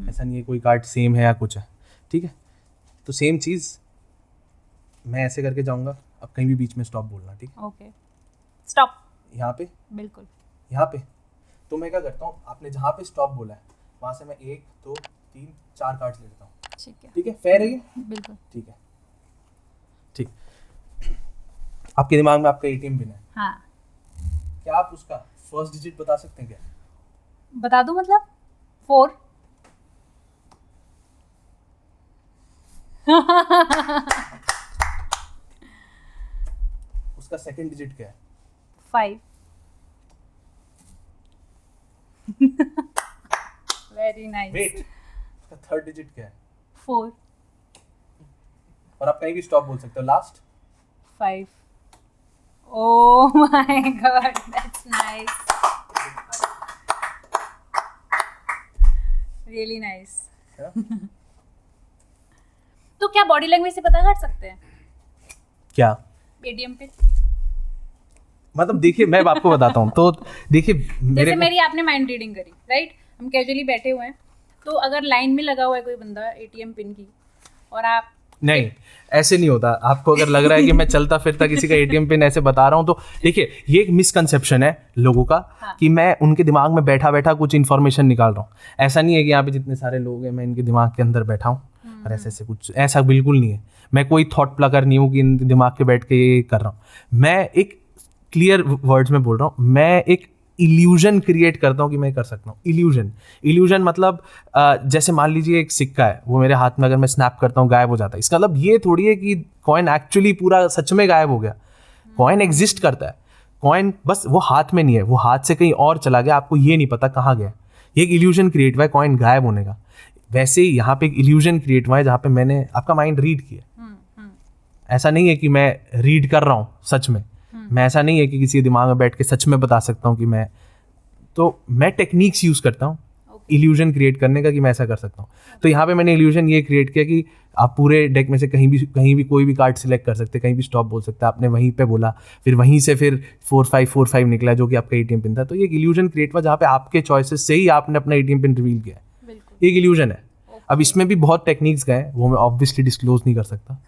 ऐसा नहीं है कोई कार्ड सेम है या कुछ है, ठीक है। तो सेम चीज़ मैं ऐसे करके जाऊँगा, अब कहीं भी बीच में स्टॉप बोलना, ठीक है। Okay, stop. यहाँ पे, बिल्कुल। यहाँ पे, तो मैं क्या करता हूँ, आपने जहाँ पे स्टॉप बोला है वहाँ से मैं 1 2 3 4 कार्ड्स ले लेता हूँ, ठीक है। ठीक है। फेयर है ये? बिल्कुल। ठीक है, ठीक। आपके दिमाग में आपका एटीएम पिन है, हाँ, क्या आप उसका फर्स्ट डिजिट बता सकते हैं क्या? बता दूं मतलब 4। उसका सेकंड डिजिट क्या है? 5। Very nice. वेट, उसका थर्ड डिजिट क्या है? 4। और आप कहीं भी स्टॉप बोल सकते हो, last 5। Oh my God, that's nice, really nice. है ना? तो क्या बॉडी लैंग्वेज से पता कर सकते हैं क्या एटीएम पे? मतलब देखिए, मैं आपको बताता हूँ। तो देखिए जैसे मेरी आपने माइंड रीडिंग करी, राइट, हम कैजुअली बैठे हुए हैं, तो अगर लाइन में लगा हुआ है कोई बंदा एटीएम पिन की और आप, नहीं, ऐसे नहीं होता। आपको अगर लग रहा है कि मैं चलता फिरता किसी का एटीएम पिन ऐसे बता रहा हूँ, तो देखिए ये एक मिसकंसेप्शन है लोगों का। हाँ। कि मैं उनके दिमाग में बैठा बैठा कुछ इन्फॉर्मेशन निकाल रहा हूँ। ऐसा नहीं है कि यहाँ पे जितने सारे लोग हैं मैं इनके दिमाग के अंदर बैठा हूँ और ऐसे कुछ, ऐसा बिल्कुल नहीं है। मैं कोई थॉट प्लगर नहीं हूँ कि इन दिमाग के बैठ के ये कर रहा हूँ। मैं एक क्लियर वर्ड्स में बोल रहा हूँ, मैं एक इल्यूजन क्रिएट करता हूँ कि मैं कर सकता हूँ। इल्यूजन मतलब जैसे मान लीजिए एक सिक्का है, वो मेरे हाथ में अगर मैं स्नैप करता हूँ गायब हो जाता है। इसका मतलब ये थोड़ी है कि कॉइन एक्चुअली पूरा सच में गायब हो गया। कॉइन एग्जिस्ट करता है, कॉइन बस वो हाथ में नहीं है, वो हाथ से कहीं और चला गया, आपको ये नहीं पता कहाँ गया। ये एक इल्यूजन क्रिएट हुआ है कॉइन गायब होने का। वैसे ही यहाँ पे एक इल्यूजन क्रिएट हुआ है जहाँ पे मैंने आपका माइंड रीड किया। ऐसा नहीं है कि मैं रीड कर रहा हूँ सच में, मैं ऐसा नहीं है कि किसी दिमाग में बैठ के सच में बता सकता हूँ कि मैं, तो मैं टेक्निक्स यूज़ करता हूँ इल्यूजन क्रिएट करने का कि मैं ऐसा कर सकता हूँ। तो यहाँ पे मैंने इल्यूजन ये क्रिएट किया कि आप पूरे डेक में से कहीं भी कोई भी कार्ड सिलेक्ट कर सकते हैं, कहीं भी स्टॉप बोल सकते हैं। आपने वहीं पे बोला, फिर वहीं से फिर 4-5 निकला जो कि आपका एटीएम पिन था। तो ये एक इल्यूजन क्रिएट हुआ जहाँ पे आपके चॉइसेस से ही आपने अपना एटीएम पिन रिवील किया है। बिल्कुल। एक इल्यूजन है। अब इसमें भी बहुत टेक्निक्स गए, वो मैं ऑब्वियसली डिस्क्लोज नहीं कर सकता,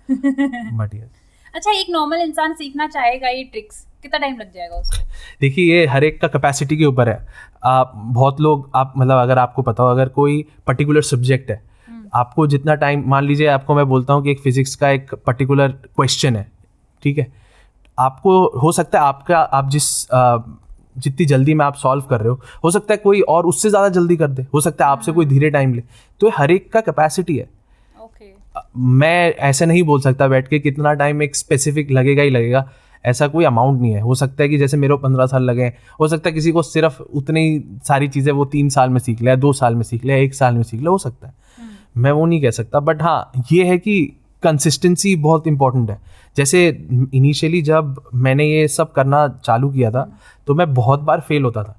बट ये अच्छा, एक नॉर्मल इंसान सीखना चाहेगा ये ट्रिक्स, कितना टाइम लग जाएगा उसको? देखिए ये हर एक का कैपेसिटी के ऊपर है। बहुत लोग, आप मतलब अगर आपको पता हो, अगर कोई पर्टिकुलर सब्जेक्ट है, आपको जितना टाइम, मान लीजिए आपको मैं बोलता हूँ कि एक फिजिक्स का एक पर्टिकुलर क्वेश्चन है, ठीक है, आपको हो सकता है आप जितनी जल्दी में आप सॉल्व कर रहे हो सकता है कोई और उससे ज़्यादा जल्दी कर दे, हो सकता है आपसे कोई धीरे टाइम ले। तो हर एक का कैपेसिटी है। ओके। मैं ऐसे नहीं बोल सकता बैठ के कितना टाइम एक स्पेसिफिक लगेगा ही लगेगा, ऐसा कोई अमाउंट नहीं है। हो सकता है कि जैसे मेरे को 15 साल लगे, हो सकता है किसी को सिर्फ उतनी सारी चीज़ें वो 3 साल में सीख ले, 2 साल में सीख ले, 1 साल में सीख ले, हो सकता है। मैं वो नहीं कह सकता, बट हाँ ये है कि कंसिस्टेंसी बहुत इंपॉर्टेंट है। जैसे इनिशियली जब मैंने ये सब करना चालू किया था तो मैं बहुत बार फेल होता था।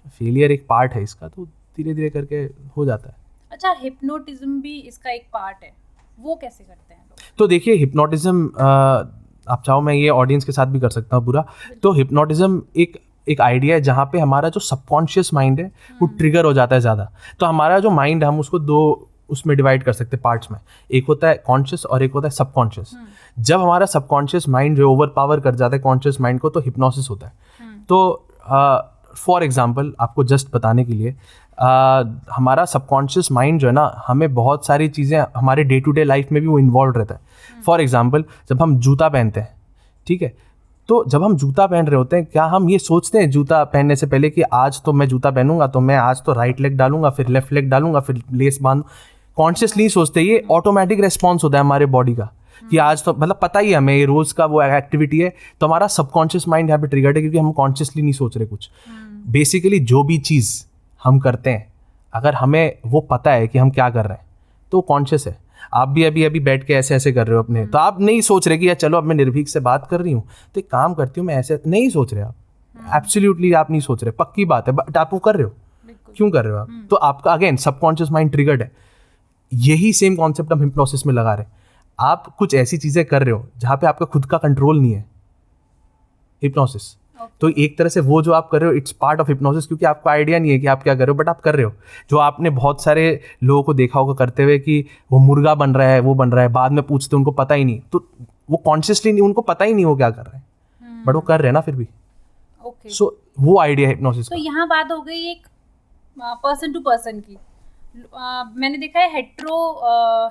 फेलियर एक पार्ट है इसका, तो धीरे धीरे करके हो जाता है। अच्छा, हिप्नोटिज्म भी इसका एक पार्ट है, वो कैसे करते हैं लोग? तो देखिए हिप्नोटिज्म, आप चाहो मैं ये ऑडियंस के साथ भी कर सकता हूँ पूरा। तो हिप्नोटिज्म एक आइडिया है जहाँ पे हमारा जो सबकॉन्शियस माइंड है वो ट्रिगर हो जाता है ज़्यादा। तो हमारा जो माइंड है, हम उसको 2 उसमें डिवाइड कर सकते हैं पार्ट्स में। एक होता है कॉन्शियस और एक होता है सबकॉन्शियस। जब हमारा सबकॉन्शियस माइंड जो ओवर पावर कर जाता है कॉन्शियस माइंड को, तो हिप्नोसिस होता है। तो फॉर एग्जांपल आपको जस्ट बताने के लिए, हमारा सबकॉन्शियस माइंड जो है ना, हमें बहुत सारी चीज़ें हमारे डे टू डे लाइफ में भी वो इन्वॉल्व रहता है। फॉर एग्जांपल जब हम जूता पहनते हैं, ठीक है, तो जब हम जूता पहन रहे होते हैं, क्या हम ये सोचते हैं जूता पहनने से पहले कि आज तो मैं जूता पहनूंगा तो मैं आज तो राइट लेग डालूंगा, फिर लेफ्ट लेग डालूंगा, फिर लेस बांध, कॉन्शियसली सोचते हैं। ये ऑटोमेटिक रेस्पॉन्स होता है हमारे बॉडी का कि आज तो मतलब पता ही है हमें, ये रोज का वो एक्टिविटी है, तो हमारा सबकॉन्शियस माइंड यहाँ पे ट्रिगर्ड है क्योंकि हम कॉन्शियसली नहीं सोच रहे कुछ। बेसिकली जो भी चीज़ हम करते हैं, अगर हमें वो पता है कि हम क्या कर रहे हैं तो कॉन्शियस है। आप भी अभी अभी बैठ के ऐसे ऐसे कर रहे हो अपने, तो आप नहीं सोच रहे कि यार चलो अब मैं निर्भीक से बात कर रही हूँ तो एक काम करती हूँ मैं, ऐसे नहीं सोच रहे आप, एब्सोल्युटली आप नहीं सोच रहे, पक्की बात है, बट आप वो कर रहे हो, क्यों कर रहे हो आप? तो आपका अगेन सबकॉन्शियस माइंड ट्रिगर्ड है। यही सेम कॉन्सेप्ट हम हिप्नोसिस में लगा रहे हैं। आप कुछ ऐसी चीजें कर रहे हो जहां पे आपका खुद का कंट्रोल नहीं है, हिप्नोसिस। तो एक तरह से वो जो आप कर रहे हो इट्स पार्ट ऑफ हिप्नोसिस, क्योंकि आपको आइडिया नहीं है कि आप क्या कर रहे हो, बट आप कर रहे हो। जो आपने बहुत सारे लोगों को देखा होगा करते हुए कि वो मुर्गा बन रहा है, वो बन रहा है, बाद में पूछते उनको पता ही नहीं, तो वो कॉन्शियसली नहीं, उनको पता ही नहीं वो क्या कर रहे हैं, बट वो कर रहे हैं ना फिर भी। सो वो आइडिया है हिप्नोसिस तो का। यहाँ बात हो गई एक पर्सन टू पर्सन की। मैंने देखा है हेट्रो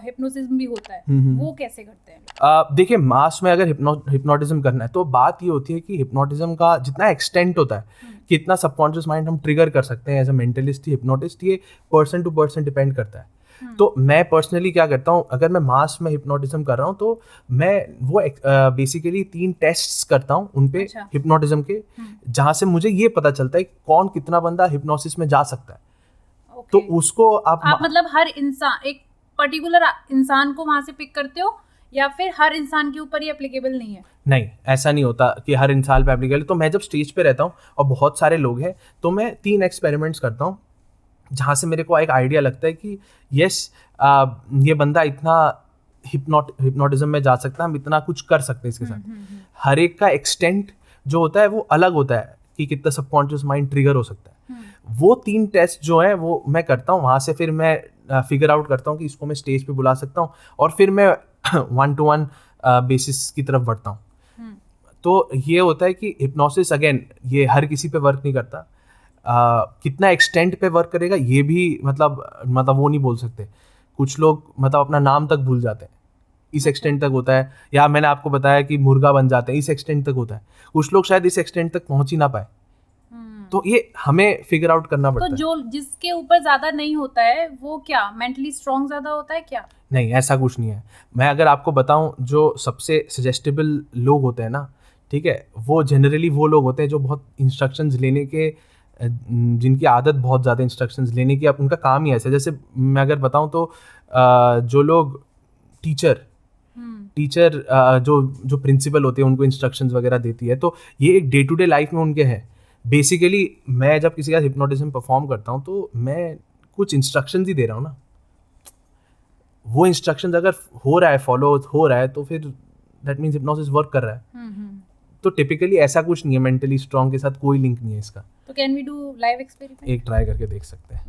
हिप्नोसिज्म भी होता है, वो कैसे करते हैं? देखिए, मास में अगर हिप्नोटिज्म करना है तो बात ये होती है कि हिप्नोटिज्म का जितना एक्सटेंट होता है कि इतना सबकॉन्शियस माइंड हम ट्रिगर कर सकते हैं एज अ मेंटलिस्ट, हिप्नोटिस्ट, ये पर्सन टू पर्सन डिपेंड करता है। तो मैं पर्सनली क्या करता हूँ, अगर मैं मास में हिप्नोटिज्म कर रहा हूँ तो मैं वो बेसिकली 3 टेस्ट्स करता हूँ उन पे हिप्नोटिज्म के, जहाँ से मुझे ये पता चलता है कौन कितना बंदा हिप्नोसिस में जा सकता है। तो उसको आप मतलब हर इंसान, एक पर्टिकुलर इंसान को वहां से पिक करते हो या फिर हर इंसान के ऊपर ये एप्लीकेबल नहीं है? नहीं, ऐसा नहीं होता कि हर इंसान पे एप्लीकेबल। तो मैं जब स्टेज पे रहता हूँ और बहुत सारे लोग हैं तो मैं 3 एक्सपेरिमेंट्स करता हूँ जहाँ से मेरे को एक आइडिया लगता है कि यस, ये बंदा इतना हिप्नोटिज्म में जा सकता है, हम इतना कुछ कर सकते हैं इसके साथ। हर एक का एक्सटेंट जो होता है वो अलग होता है कि कितना सबकॉन्शियस माइंड ट्रिगर हो सकता है। वो 3 टेस्ट जो है वो मैं करता हूँ, वहाँ से फिर मैं फिगर आउट करता हूँ कि इसको मैं स्टेज पे बुला सकता हूँ, और फिर मैं 1-to-1 बेसिस की तरफ बढ़ता हूँ। तो ये होता है कि हिप्नोसिस अगेन ये हर किसी पे वर्क नहीं करता। कितना एक्सटेंट पे वर्क करेगा ये भी मतलब वो नहीं बोल सकते। कुछ लोग मतलब अपना नाम तक भूल जाते हैं, इस एक्सटेंट तक होता है। या मैंने आपको बताया कि मुर्गा बन जाते हैं, इस एक्सटेंट तक होता है। कुछ लोग शायद इस एक्सटेंट तक पहुंच ही ना पाए। तो ये हमें फिगर आउट करना पड़ता है। तो जो जिसके ऊपर ज्यादा नहीं होता है वो क्या मेंटली स्ट्रांग ज्यादा होता है क्या? नहीं, ऐसा कुछ नहीं है। मैं अगर आपको बताऊं, जो सबसे सजेस्टेबल लोग होते हैं ना, ठीक है, वो जनरली वो लोग होते हैं जो बहुत इंस्ट्रक्शंस लेने के, जिनकी आदत बहुत ज़्यादा इंस्ट्रक्शंस लेने की, अब उनका काम ही ऐसा है। जैसे मैं अगर बताऊं तो जो लोग टीचर जो प्रिंसिपल होते हैं उनको इंस्ट्रक्शंस वगैरह देती है, तो ये एक डे टू डे लाइफ में उनके है। बेसिकली मैं जब किसी का हिप्नोटिज्म परफॉर्म करता हूँ तो मैं कुछ इंस्ट्रक्शंस ही दे रहा हूँ ना। वो इंस्ट्रक्शंस अगर हो रहा है, फॉलो हो रहा है, तो फिर दैट मीन्स हिप्नोसिस वर्क कर रहा है। तो टिपिकली ऐसा कुछ नहीं है, मेंटली स्ट्रांग के साथ कोई लिंक नहीं है इसका। तो can we do live experiment? एक ट्राई करके देख सकते हैं।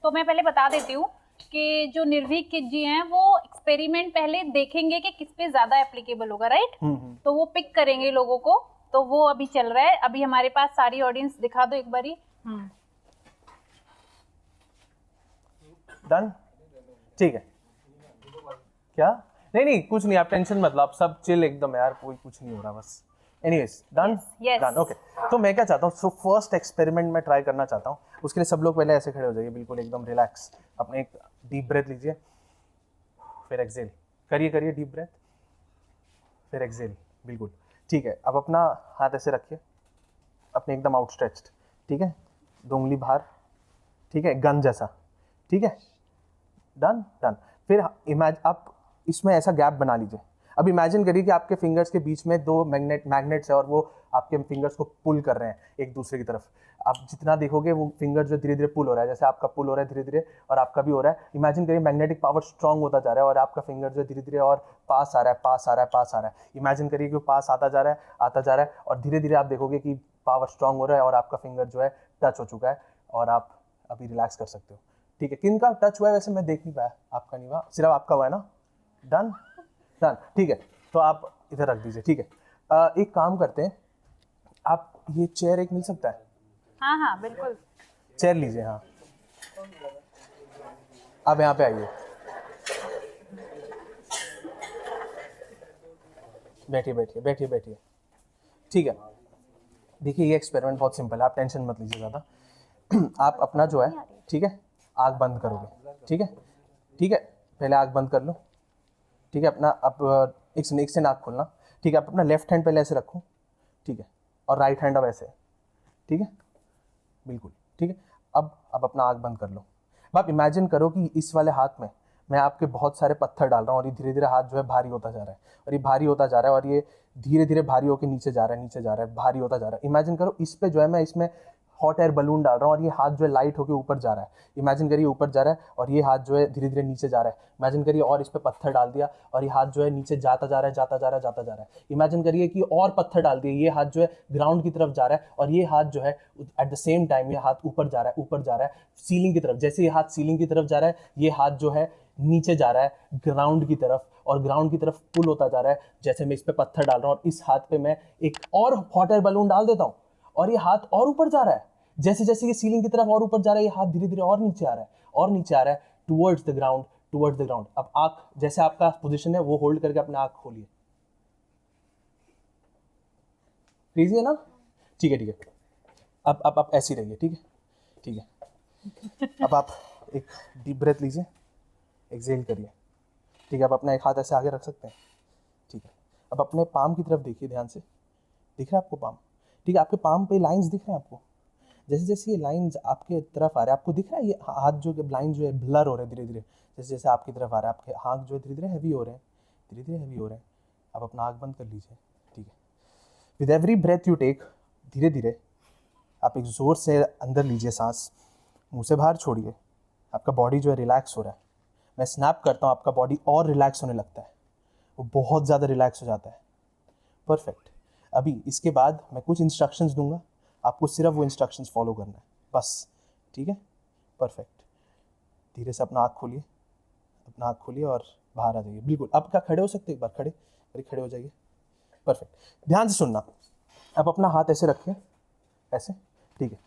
तो मैं पहले बता देती हूँ कि जो निर्भीक किड जी हैं वो एक्सपेरिमेंट पहले देखेंगे कि किस पे ज्यादा एप्लीकेबल होगा, राइट? तो वो पिक करेंगे लोगों को, तो वो अभी चल रहा है। अभी हमारे पास सारी ऑडियंस दिखा दो एक बारी। डन, ठीक है। क्या? नहीं कुछ नहीं, आप टेंशन मत लो, आप सब चिल एकदम यार, कोई कुछ नहीं हो रहा बस। Anyways, done done, okay. तो मैं क्या चाहता हूँ, सो फर्स्ट एक्सपेरिमेंट मैं ट्राई करना चाहता हूँ। उसके लिए सब लोग पहले ऐसे खड़े हो जाइए, बिल्कुल एकदम रिलैक्स। अपने एक डीप ब्रेथ लीजिए, फिर एक्सेल करिए डीप ब्रेथ, फिर एक्सेल, बिल्कुल ठीक है। अब अपना हाथ ऐसे रखिए, अपने एकदम आउटस्ट्रेच्ड, ठीक है, 2 उंगली बाहर, ठीक है, गन जैसा, ठीक है, डन। फिर आप इसमें ऐसा गैप बना लीजिए। अब इमेजिन करिए कि आपके फिंगर्स के बीच में 2 मैग्नेट्स है और वो आपके फिंगर्स को पुल कर रहे हैं एक दूसरे की तरफ। आप जितना देखोगे वो फिंगर जो धीरे धीरे पुल हो रहा है, जैसे आपका पुल हो रहा है धीरे धीरे और आपका भी हो रहा है। इमेजिन करिए मैग्नेटिक पावर स्ट्रांग होता जा रहा है और आपका फिंगर जो धीरे धीरे और पास आ रहा है। इमेजिन करिए कि वो पास आता जा रहा है और धीरे धीरे आप देखोगे कि पावर स्ट्रांग हो रहा है और आपका फिंगर जो है टच हो चुका है और आप अभी रिलैक्स कर सकते हो। ठीक है, किनका टच हुआ है वैसे मैं देख नहीं पाया, आपका नहीं हुआ, सिर्फ आपका हुआ है ना? डन, ठीक है। तो आप इधर रख दीजिए, ठीक है। एक काम करते हैं, आप ये चेयर एक मिल सकता है? हाँ बिल्कुल, चेयर लीजिए। हाँ, आप यहाँ पे आइए, बैठिए बैठिए बैठिए बैठिए, ठीक है। देखिए ये एक्सपेरिमेंट बहुत सिंपल है, आप टेंशन मत लीजिए ज़्यादा। आप अपना जो है, ठीक है, आँख बंद करोगे, ठीक है, ठीक है, पहले आँख बंद कर लो, ठीक है। अपना अब एक से नाक खोलना, ठीक है। आप अपना लेफ्ट हैंड पहले ऐसे रखो, ठीक है, और राइट हैंड अब ऐसे, ठीक है, बिल्कुल ठीक है। अब अपना आँख बंद कर लो। अब आप इमेजिन करो कि इस वाले हाथ में मैं आपके बहुत सारे पत्थर डाल रहा हूँ और ये धीरे धीरे हाथ जो है भारी होता जा रहा है, और ये भारी होता जा रहा है, और ये धीरे धीरे भारी होकर नीचे जा रहा है, नीचे जा रहा है, भारी होता जा रहा है। इमेजिन करो इस पे जो है मैं इसमें हॉट एयर बलून डाल रहा हूँ और ये हाथ जो है लाइट होकर ऊपर जा रहा है। इमेजिन करिए ऊपर जा रहा है और ये हाथ जो है धीरे धीरे नीचे जा रहा है। इमेजिन करिए और इस पे पत्थर डाल दिया और ये हाथ जो है नीचे जाता जा रहा है, जाता जा रहा है, जाता जा रहा है। इमेजिन करिए कि और पत्थर डाल दिए, ये हाथ जो है ग्राउंड की तरफ जा रहा है और ये हाथ जो है एट द सेम टाइम ये हाथ ऊपर जा रहा है, ऊपर जा रहा है सीलिंग की तरफ। जैसे ये हाथ सीलिंग की तरफ जा रहा है, ये हाथ जो है नीचे जा रहा है ग्राउंड की तरफ, और ग्राउंड की तरफ पुल होता जा रहा है। जैसे मैं इस पे पत्थर डाल रहा हूँ और इस हाथ पे मैं एक और हॉट एयर बलून डाल देता हूँ और ये हाथ और ऊपर जा रहा है। जैसे जैसे ये सीलिंग की तरफ और ऊपर जा रहा है, ये हाथ धीरे धीरे और नीचे आ रहा है, और नीचे आ रहा है towards the ground, towards the ground. अब आँख जैसे आपका पोजीशन है वो होल्ड करके अपना आँख खोलिए। क्रेजी है ना? ठीक है ठीक है। अब ऐसी रहिए, ठीक है ठीक है। अब आप एक डीप ब्रेथ लीजिए, एक्सेल करिए, ठीक है। अब अपना एक हाथ ऐसे आगे रख सकते हैं, ठीक है। अब अपने पाम की तरफ देखिए ध्यान से, दिख रहा है आपको पाम? ठीक है, आपके पाम पे लाइंस दिख रहे हैं आपको? जैसे जैसे ये लाइंस आपके तरफ आ रहे हैं, आपको दिख रहा है ये हाथ जो लाइन जो है ब्लर हो रहे हैं धीरे धीरे, जैसे जैसे आपकी तरफ आ रहा है, आपके हाथ जो है धीरे धीरे हैवी हो रहे हैं, धीरे धीरे हैवी हो रहे हैं। अब अपना आँख बंद कर लीजिए, ठीक है। With every breath you take, धीरे धीरे आप एक ज़ोर से अंदर लीजिए सांस, मुँह से बाहर छोड़िए। आपका बॉडी जो है रिलैक्स हो रहा है। मैं स्नैप करता हूँ, आपका बॉडी और रिलैक्स होने लगता है, वो बहुत ज़्यादा रिलैक्स हो जाता है। परफेक्ट। अभी इसके बाद मैं कुछ इंस्ट्रक्शंस दूंगा, आपको सिर्फ वो इंस्ट्रक्शंस फॉलो करना है बस, ठीक है? परफेक्ट। धीरे से अपना आँख खोलिए, अपना आँख खोलिए और बाहर आ जाइए। बिल्कुल। अब क्या खड़े हो सकते हैं? एक बार खड़े हो जाइए। परफेक्ट। ध्यान से सुनना। अब अपना हाथ ऐसे रखिए, ऐसे, ठीक है।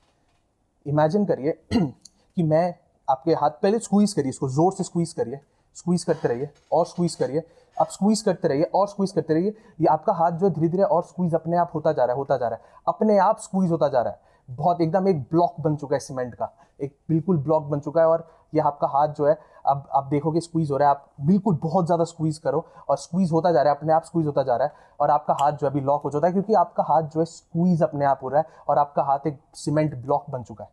इमेजिन करिए कि मैं आपके हाथ, पहले स्क्वीज़ करिए, इसको ज़ोर से स्क्वीज़ करिए, स्क्वीज़ करते रहिए और स्क्वीज़ करिए। आप स्क्वीज़ करते रहिए और स्क्वीज़ करते रहिए। ये आपका हाथ जो है धीरे धीरे और स्क्वीज़ अपने आप होता जा रहा है, होता जा रहा है, अपने आप स्क्वीज़ होता जा रहा है। बहुत एकदम एक ब्लॉक बन चुका है सीमेंट का, एक बिल्कुल ब्लॉक बन चुका है। और ये आपका हाथ जो है, अब आप देखोगे स्क्वीज़ हो रहा है। आप बिल्कुल बहुत ज़्यादा स्क्वीज़ करो और स्क्वीज़ होता जा रहा है, अपने आप स्क्वीज़ होता जा रहा है, और आपका हाथ जो है अभी लॉक हो जाता है, क्योंकि आपका हाथ जो है स्क्वीज़ अपने आप हो रहा है और आपका हाथ एक सीमेंट ब्लॉक बन चुका है,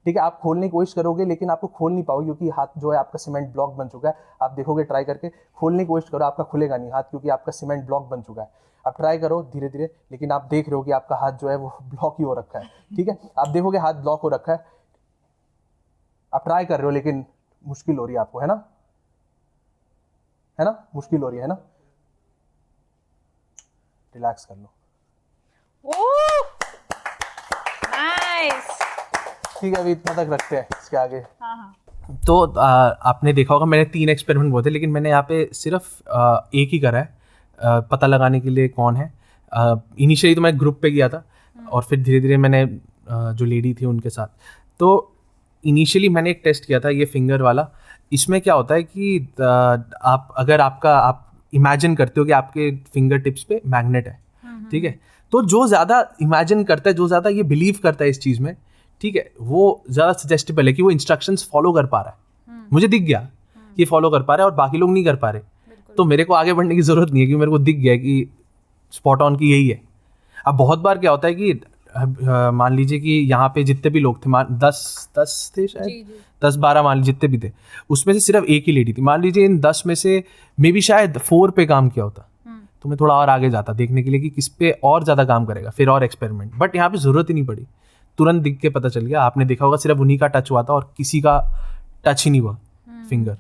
ठीक है। आप खोलने की कोशिश करोगे लेकिन आपको खोल नहीं पाओगे, क्योंकि हाथ जो है आपका सीमेंट ब्लॉक बन चुका है। आप देखोगे, ट्राई करके खोलने की कोशिश करो, आपका खुलेगा नहीं हाथ, क्योंकि आपका सीमेंट ब्लॉक बन चुका है। आप ट्राई करो धीरे धीरे, लेकिन आप देख रहे हो कि आपका हाथ जो है वो ब्लॉक ही हो रखा है, ठीक है। आप देखोगे हाथ ब्लॉक हो रखा है, आप ट्राई कर रहे हो लेकिन मुश्किल हो रही है आपको, है ना? मुश्किल हो रही है ना? रिलैक्स कर लो। नाइस। ठीक है, अभी इतना तक रखते हैं, इसके आगे। हाँ। तो आपने देखा होगा मैंने 3 एक्सपेरिमेंट बोले, लेकिन मैंने यहाँ पे सिर्फ एक ही करा है, पता लगाने के लिए कौन है। इनिशियली तो मैं ग्रुप पे गया था और फिर धीरे धीरे मैंने जो लेडी थी उनके साथ। तो इनिशियली मैंने एक टेस्ट किया था, ये फिंगर वाला। इसमें क्या होता है कि आप इमेजिन करते हो कि आपके फिंगर टिप्स पे मैग्नेट है, ठीक है। तो जो ज़्यादा इमेजिन करता है, जो ज़्यादा ये बिलीव करता है इस चीज़ में, ठीक है, वो ज़्यादा सजेस्टेबल है कि वो इंस्ट्रक्शंस फॉलो कर पा रहा है। मुझे दिख गया कि फॉलो कर पा रहा है और बाकी लोग नहीं कर पा रहे, तो मेरे को आगे बढ़ने की ज़रूरत नहीं है, क्योंकि मेरे को दिख गया कि स्पॉट ऑन की यही है। अब बहुत बार क्या होता है कि मान लीजिए कि यहाँ पे जितने भी लोग थे, 10 थे शायद, 10-12 मान लीजिए जितने भी थे, उसमें से सिर्फ एक ही लेडी थी। मान लीजिए इन 10 में से मे बी शायद 4 पे काम किया होता, तो मैं थोड़ा और आगे जाता देखने के लिए कि किस पे और ज़्यादा काम करेगा, फिर और एक्सपेरिमेंट। बट यहाँ पे ज़रूरत ही नहीं पड़ी, तुरंत दिख के पता चल गया। आपने देखा होगा सिर्फ उन्हीं का टच हुआ था और किसी का टच ही नहीं हुआ फिंगर।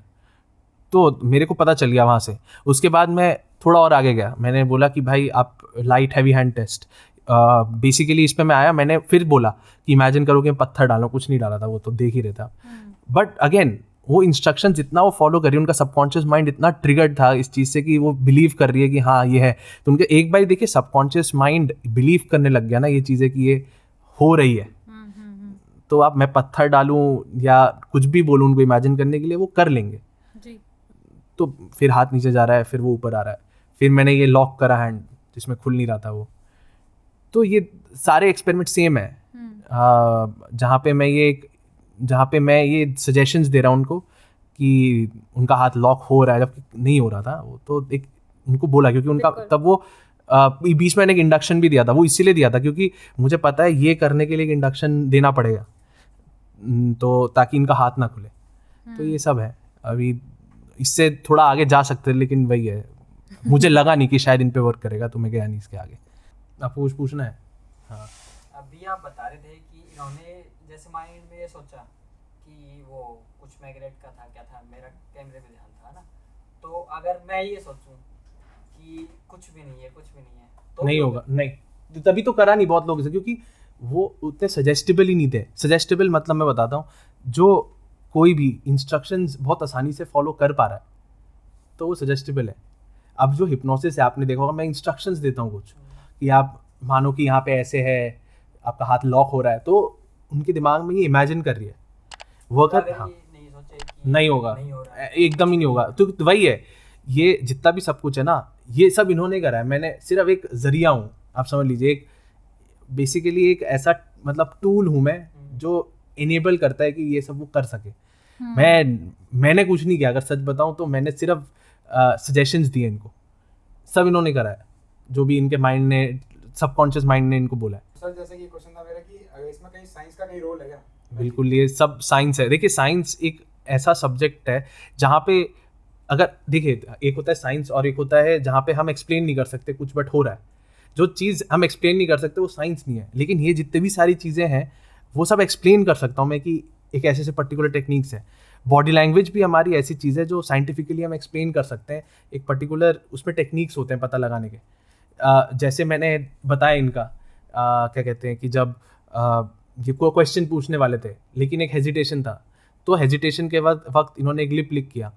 तो मेरे को पता चल गया वहाँ से। उसके बाद मैं थोड़ा और आगे गया, मैंने बोला कि भाई आप light heavy hand test, basically इस पे मैं आया। मैंने फिर बोला कि इमेजिन करो कि पत्थर डालो, कुछ नहीं डाला था, वो तो देख ही रहे था। बट अगेन वो इंस्ट्रक्शन जितना वो फॉलो कर रही है, उनका सबकॉन्शियस माइंड इतना ट्रिगर्ड था इस चीज़ से कि वो बिलीव कर रही है कि हाँ ये है। तो उनके एक बार देखिए सबकॉन्शियस माइंड बिलीव करने लग गया ना ये चीज़ें कि ये हो रही है। तो आप मैं पत्थर डालूं या कुछ भी बोलूं उनको इमेजिन करने के लिए, वो कर लेंगे जी। तो फिर हाथ नीचे जा रहा है, फिर वो ऊपर आ रहा है, फिर मैंने ये लॉक करा हैंड, जिसमें खुल नहीं रहा था वो। तो ये सारे एक्सपेरिमेंट सेम है, जहाँ पे मैं ये सजेशंस दे रहा हूँ उनको कि उनका हाथ लॉक हो रहा है जबकि नहीं हो रहा था वो, तो एक उनको बोला, क्योंकि उनका तब वो बीच में मैंने एक इंडक्शन भी दिया था, वो इसीलिए दिया था क्योंकि मुझे पता है ये करने के लिए एक इंडक्शन देना पड़ेगा, तो ताकि इनका हाथ ना खुले। तो ये सब है, अभी इससे थोड़ा आगे जा सकते हैं, लेकिन वही है, मुझे लगा नहीं कि शायद इन पे वर्क करेगा, तो मैं गया नहीं इसके आगे। आपको कुछ पूछना है? हाँ, अभी आप बता रहे थे कि इन्होंने जैसे माइंड में ये सोचा कि वो कुछ मैग्नेट का था, क्या था, मेरा कैमरे में ध्यान था ना, तो अगर मैं ये सोचूं कि कुछ भी नहीं है तो नहीं होगा, नहीं, तभी तो करा नहीं बहुत लोगों से, क्योंकि वो उतने सजेस्टेबल ही नहीं थे। सजेस्टेबल मतलब मैं बताता हूँ, जो कोई भी इंस्ट्रक्शंस बहुत आसानी से फॉलो कर पा रहा है तो वो सजेस्टेबल है। अब जो हिप्नोसिस है, आपने देखा होगा, मैं इंस्ट्रक्शंस देता हूँ कुछ कि आप मानो कि यहाँ पे ऐसे है, आपका हाथ लॉक हो रहा है, तो उनके दिमाग में ये इमेजिन कर रही है वो अगर हाँ, नहीं सोचे कि नहीं होगा, एकदम ही नहीं होगा। तो वही है, ये जितना भी सब कुछ है ना, ये सब इन्होंने करा है, मैंने सिर्फ एक जरिया हूँ, आप समझ लीजिए, एक बेसिकली एक ऐसा मतलब टूल हूँ मैं जो इनेबल करता है कि ये सब वो कर सके। मैंने कुछ नहीं किया, अगर सच बताऊं तो मैंने सिर्फ सजेशंस दिए इनको, सब इन्होंने करा है, जो भी इनके माइंड ने, सबकॉन्शियस माइंड ने इनको बोला है। सर जैसे कि क्वेश्चन था मेरा कि अगर इसमें कहीं साइंस का कहीं रोल है क्या? बिल्कुल, ये सब साइंस है। देखिए, साइंस एक ऐसा सब्जेक्ट है जहाँ पे, अगर देखिए, एक होता है साइंस और एक होता है जहाँ पे हम एक्सप्लेन नहीं कर सकते कुछ, बट हो रहा है। जो चीज़ हम एक्सप्लेन नहीं कर सकते वो साइंस नहीं है, लेकिन ये जितने भी सारी चीज़ें हैं वो सब एक्सप्लेन कर सकता हूँ मैं, कि एक ऐसे पर्टिकुलर टेक्निक्स है। बॉडी लैंग्वेज भी हमारी ऐसी चीज़ है जो साइंटिफिकली हम एक्सप्लेन कर सकते हैं, एक पर्टिकुलर उसमें टेक्निक्स होते हैं पता लगाने के। जैसे मैंने बताया इनका, क्या कहते हैं कि जब ये को क्वेश्चन पूछने वाले थे लेकिन एक हेजिटेशन था, तो हेजिटेशन के वक्त इन्होंने एक लिप लिक किया,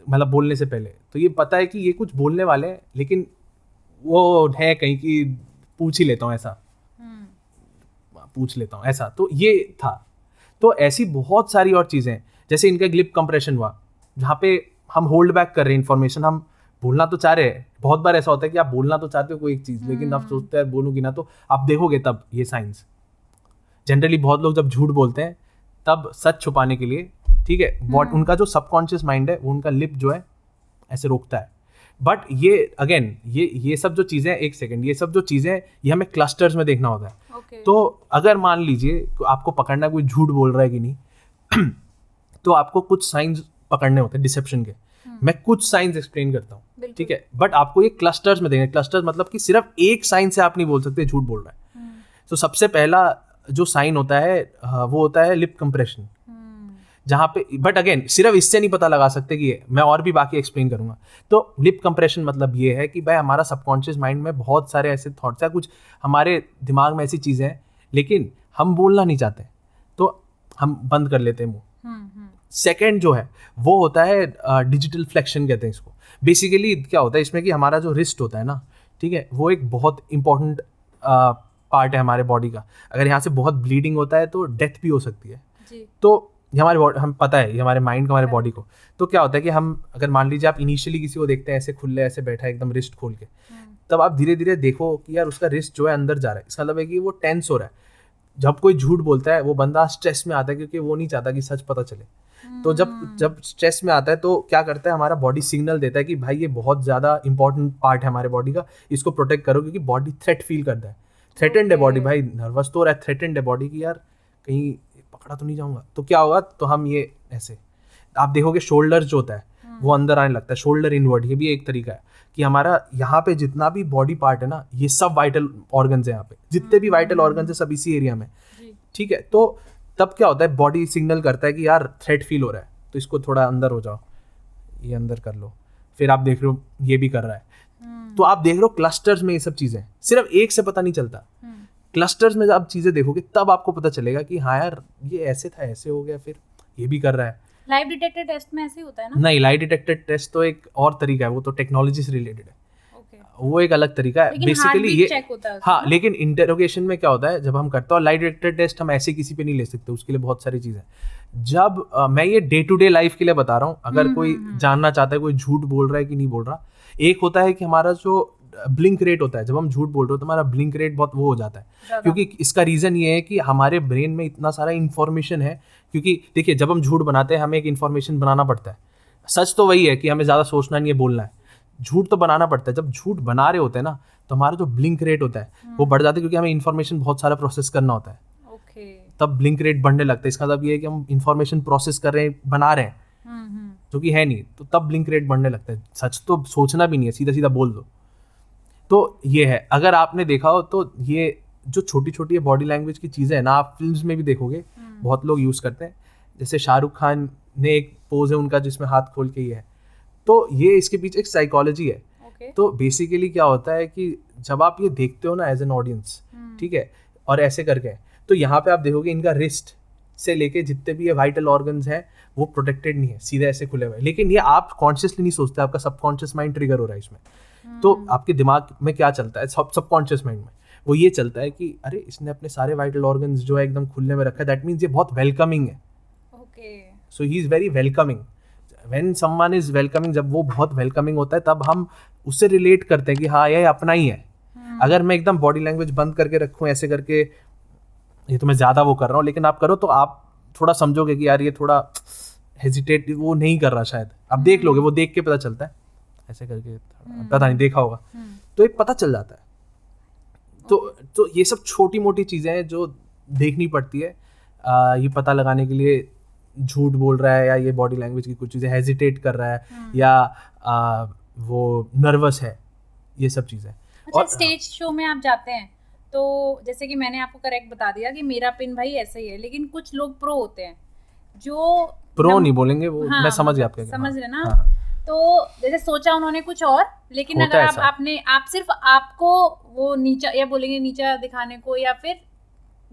मतलब बोलने से पहले। तो ये पता है कि ये कुछ बोलने वाले हैं, लेकिन वो है कहीं कि पूछ ही लेता हूँ ऐसा, पूछ लेता हूँ ऐसा, तो ये था। तो ऐसी बहुत सारी और चीज़ें हैं, जैसे इनका ग्लिप कंप्रेशन हुआ, जहाँ पे हम होल्ड बैक कर रहे हैं इन्फॉर्मेशन, हम बोलना तो चाह रहे हैं। बहुत बार ऐसा होता है कि आप बोलना तो चाहते हो कोई एक चीज़, लेकिन आप सोचते हैं बोलूँगी ना, तो आप देखोगे तब ये साइंस। जनरली बहुत लोग जब झूठ बोलते हैं तब सच छुपाने के लिए, ठीक है, उनका जो सबकॉन्शियस माइंड है वो उनका लिप जो है ऐसे रोकता है। बट ये अगेन, ये सब जो चीज़ें, एक सेकेंड, ये सब जो चीज़ें ये हमें क्लस्टर्स में देखना होता है। तो अगर मान लीजिए आपको पकड़ना कोई झूठ बोल रहा है कि नहीं तो आपको कुछ साइंस पकड़ने होते हैं डिसेप्शन के। मैं कुछ साइंस एक्सप्लेन करता हूँ, ठीक है, बट आपको ये क्लस्टर्स में देंगे। क्लस्टर्स मतलब कि सिर्फ एक साइन से आप नहीं बोल सकते झूठ बोल रहा है। तो सबसे पहला जो साइन होता है वो होता है लिप कंप्रेशन, जहाँ पे, बट अगेन सिर्फ इससे नहीं पता लगा सकते कि मैं और भी बाकी एक्सप्लेन करूंगा। तो लिप कंप्रेशन मतलब ये है कि भाई हमारा सबकॉन्शियस माइंड में बहुत सारे ऐसे थॉट्स हैं, कुछ हमारे दिमाग में ऐसी चीज़ें हैं लेकिन हम बोलना नहीं चाहते, तो हम बंद कर लेते हैं मुंह। सेकेंड जो है वो होता है डिजिटल फ्लेक्शन कहते हैं इसको। बेसिकली क्या होता है इसमें कि हमारा जो रिस्ट होता है ना, ठीक है, वो एक बहुत इंपॉर्टेंट पार्ट है हमारे बॉडी का। अगर यहाँ से बहुत ब्लीडिंग होता है तो डेथ भी हो सकती है जी। तो ये हमारे हम पता है, ये हमारे माइंड को, हमारे बॉडी को। तो क्या होता है कि हम, अगर मान लीजिए आप इनिशियली किसी को देखते हैं ऐसे खुले, ऐसे बैठा है एकदम रिस्ट खोल के, तब आप धीरे धीरे देखो कि यार उसका रिस्ट जो है अंदर जा रहा है, इसका मतलब है कि वो टेंस हो रहा है। जब कोई झूठ बोलता है वो बंदा स्ट्रेस में आता है, क्योंकि वो नहीं चाहता कि सच पता चले। तो जब स्ट्रेस में आता है तो क्या करता है, हमारा बॉडी सिग्नल देता है कि भाई ये बहुत ज़्यादा इंपॉर्टेंट पार्ट है हमारे बॉडी का, इसको प्रोटेक्ट करो, क्योंकि बॉडी थ्रेट फील करता है। थ्रेटेंड है बॉडी, भाई नर्वस तो हो रहा है, थ्रेटेंड है बॉडी की यार कहीं पकड़ा तो नहीं जाऊंगा। तो क्या होगा, तो हम ये ऐसे, आप देखोगे शोल्डर जो होता है वो अंदर आने लगता है, शोल्डर इनवर्ड। ये भी एक तरीका है कि हमारा यहाँ पे जितना भी बॉडी पार्ट है ना, ये सब वाइटल ऑर्गन्स है। यहाँ पे जितने भी वाइटल ऑर्गन्स है सब इसी एरिया में, ठीक है। तो तब क्या होता है, बॉडी सिग्नल करता है कि यार थ्रेट फील हो रहा है, तो इसको थोड़ा अंदर हो जाओ, ये अंदर कर लो। फिर आप देख रहे हो ये भी कर रहा है, तो आप देख रहे हो क्लस्टर्स में ये सब चीज़ें, सिर्फ एक से पता नहीं चलता। क्लस्टर्स में जब चीज़ें देखोगे तब आपको पता चलेगा कि हाँ यार ये ऐसे था, ऐसे हो गया, फिर ये भी कर रहा है। लाइव डिटेक्टर टेस्ट में ऐसे ही होता है ना? नहीं, लाइव डिटेक्टर टेस्ट तो एक और तरीका है, वो तो टेक्नोलॉजी से रिलेटेड है। वो एक अलग तरीका है बेसिकली ये। हाँ, लेकिन इंटेरोगेशन में क्या होता है, जब हम करते हैं लाइव डिटेक्टर टेस्ट, हम ऐसे किसी पे नहीं ले सकते, उसके लिए बहुत सारी चीज़ें। जब मैं ये डे टू डे लाइफ के लिए बता रहा हूँ, अगर कोई जानना चाहता है कोई झूठ बोल रहा है कि नहीं बोल रहा, एक होता है कि हमारा जो ब्लिंक रेट होता है, जब हम झूठ बोल रहे हो तो हमारा ब्लिंक रेट बहुत वो हो जाता है, ज़्यादा। क्योंकि इसका रीज़न ये है कि हमारे ब्रेन में इतना सारा इन्फॉर्मेशन है। क्योंकि देखिए, जब हम झूठ बनाते हैं हमें एक इन्फॉर्मेशन बनाना पड़ता है। सच तो वही है कि हमें ज़्यादा सोचना नहीं है, बोलना है। झूठ तो बनाना पड़ता है। जब झूठ बना रहे होते हैं ना, तो हमारा जो ब्लिंक रेट होता है वो बढ़ जाता है, क्योंकि हमें इन्फॉर्मेशन बहुत सारा प्रोसेस करना होता है। ओके। तब ब्लिंक रेट बढ़ने लगता है। इसका मतलब ये है कि हम इन्फॉर्मेशन प्रोसेस कर रहे हैं, बना रहे हैं, जो कि है नहीं, तो तब ब्लिंक रेट बढ़ने लगता है। सच तो सोचना भी नहीं है, सीधा सीधा बोल दो। तो ये है, अगर आपने देखा हो तो ये जो छोटी छोटी बॉडी लैंग्वेज की चीज़ें हैं ना, आप फिल्म्स में भी देखोगे बहुत लोग यूज़ करते हैं। जैसे शाहरुख खान ने एक पोज है उनका जिसमें हाथ खोल के ही है, तो ये इसके पीछे एक साइकोलॉजी है। ओके। तो बेसिकली क्या होता है कि जब आप ये देखते हो ना एज एन ऑडियंस, ठीक है, और ऐसे करके, तो यहाँ पे आप देखोगे इनका रिस्ट से लेके जितने भी ये वाइटल ऑर्गन्स हैं वो प्रोटेक्टेड नहीं है, सीधे ऐसे खुले हुए। लेकिन ये आप कॉन्शियसली नहीं सोचते, आपका सबकॉन्शियस माइंड ट्रिगर हो रहा है इसमें। तो आपके दिमाग में क्या चलता है, सबकॉन्शियस माइंड में वो ये चलता है कि अरे इसने अपने सारे वाइटल ऑर्गन्स जो है एकदम खुले में रखा है, दैट मीन्स ये बहुत वेलकमिंग है। Okay. So he is very welcoming. When someone is welcoming, जब वो बहुत वेलकमिंग होता है तब हम उससे रिलेट करते हैं कि हाँ ये अपना ही है। अगर मैं एकदम बॉडी लैंग्वेज बंद करके रखूँ ऐसे करके, ये तो मैं ज़्यादा वो कर रहा हूँ, लेकिन आप करो तो आप थोड़ा समझोगे कि यार ये थोड़ा हेजिटेट वो नहीं कर रहा शायद। आप देख लोगे, वो देख के पता चलता है, ऐसे करके पता नहीं देखा होगा, तो एक पता चल जाता है। तो ये सब छोटी मोटी चीज़ें हैं जो देखनी पड़ती है ये पता लगाने के लिए झूठ बोल रहा है या ये बॉडी लैंग्वेज की कुछ चीज़ें हेजिटेट कर रहा है या वो नर्वस है, ये सब चीज़ें। अच्छा, स्टेज शो में आप जाते हैं तो जैसे कि मैंने आपको करेक्ट बता दिया कि मेरा पिन भाई ऐसा ही है, लेकिन कुछ लोग प्रो होते हैं जो प्रो नहीं बोलेंगे वो, हाँ, मैं समझ गया आपके, समझ रहे ना। हाँ। तो जैसे सोचा उन्होंने कुछ और, लेकिन होता अगर है ऐसा। आप सिर्फ आपको वो नीचा या बोलेंगे नीचा दिखाने को या फिर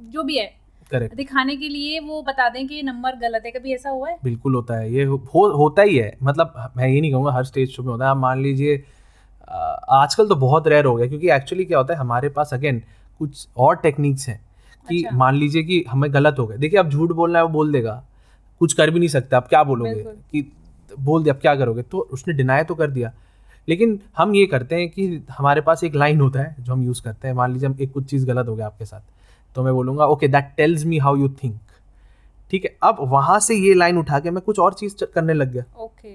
जो भी है करेक्ट, दिखाने के लिए वो बता दें कि ये नंबर गलत है, कभी ऐसा हुआ है? बिल्कुल होता है ये, होता ही है। मतलब मैं ये नहीं कहूँगा हर स्टेज शो में होता है। आप मान लीजिए आजकल तो बहुत रेयर हो गया, क्योंकि एक्चुअली क्या होता है हमारे पास अगेन कुछ और टेक्निक्स हैं कि अच्छा। मान लीजिए कि हमें गलत हो गया। देखिए, आप झूठ बोलना है वो बोल देगा, कुछ कर भी नहीं सकते, आप क्या बोलोगे बिल्कुल। कि बोल दिया, आप क्या करोगे? तो उसने डिनाई तो कर दिया। लेकिन हम ये करते हैं कि हमारे पास एक लाइन होता है जो हम यूज़ करते हैं। मान लीजिए हम एक कुछ चीज़ गलत हो गया आपके साथ, तो मैं बोलूँगा okay that tells me how you think, ठीक है। अब वहाँ से ये लाइन उठा के मैं कुछ और चीज़ करने लग गया। ओके।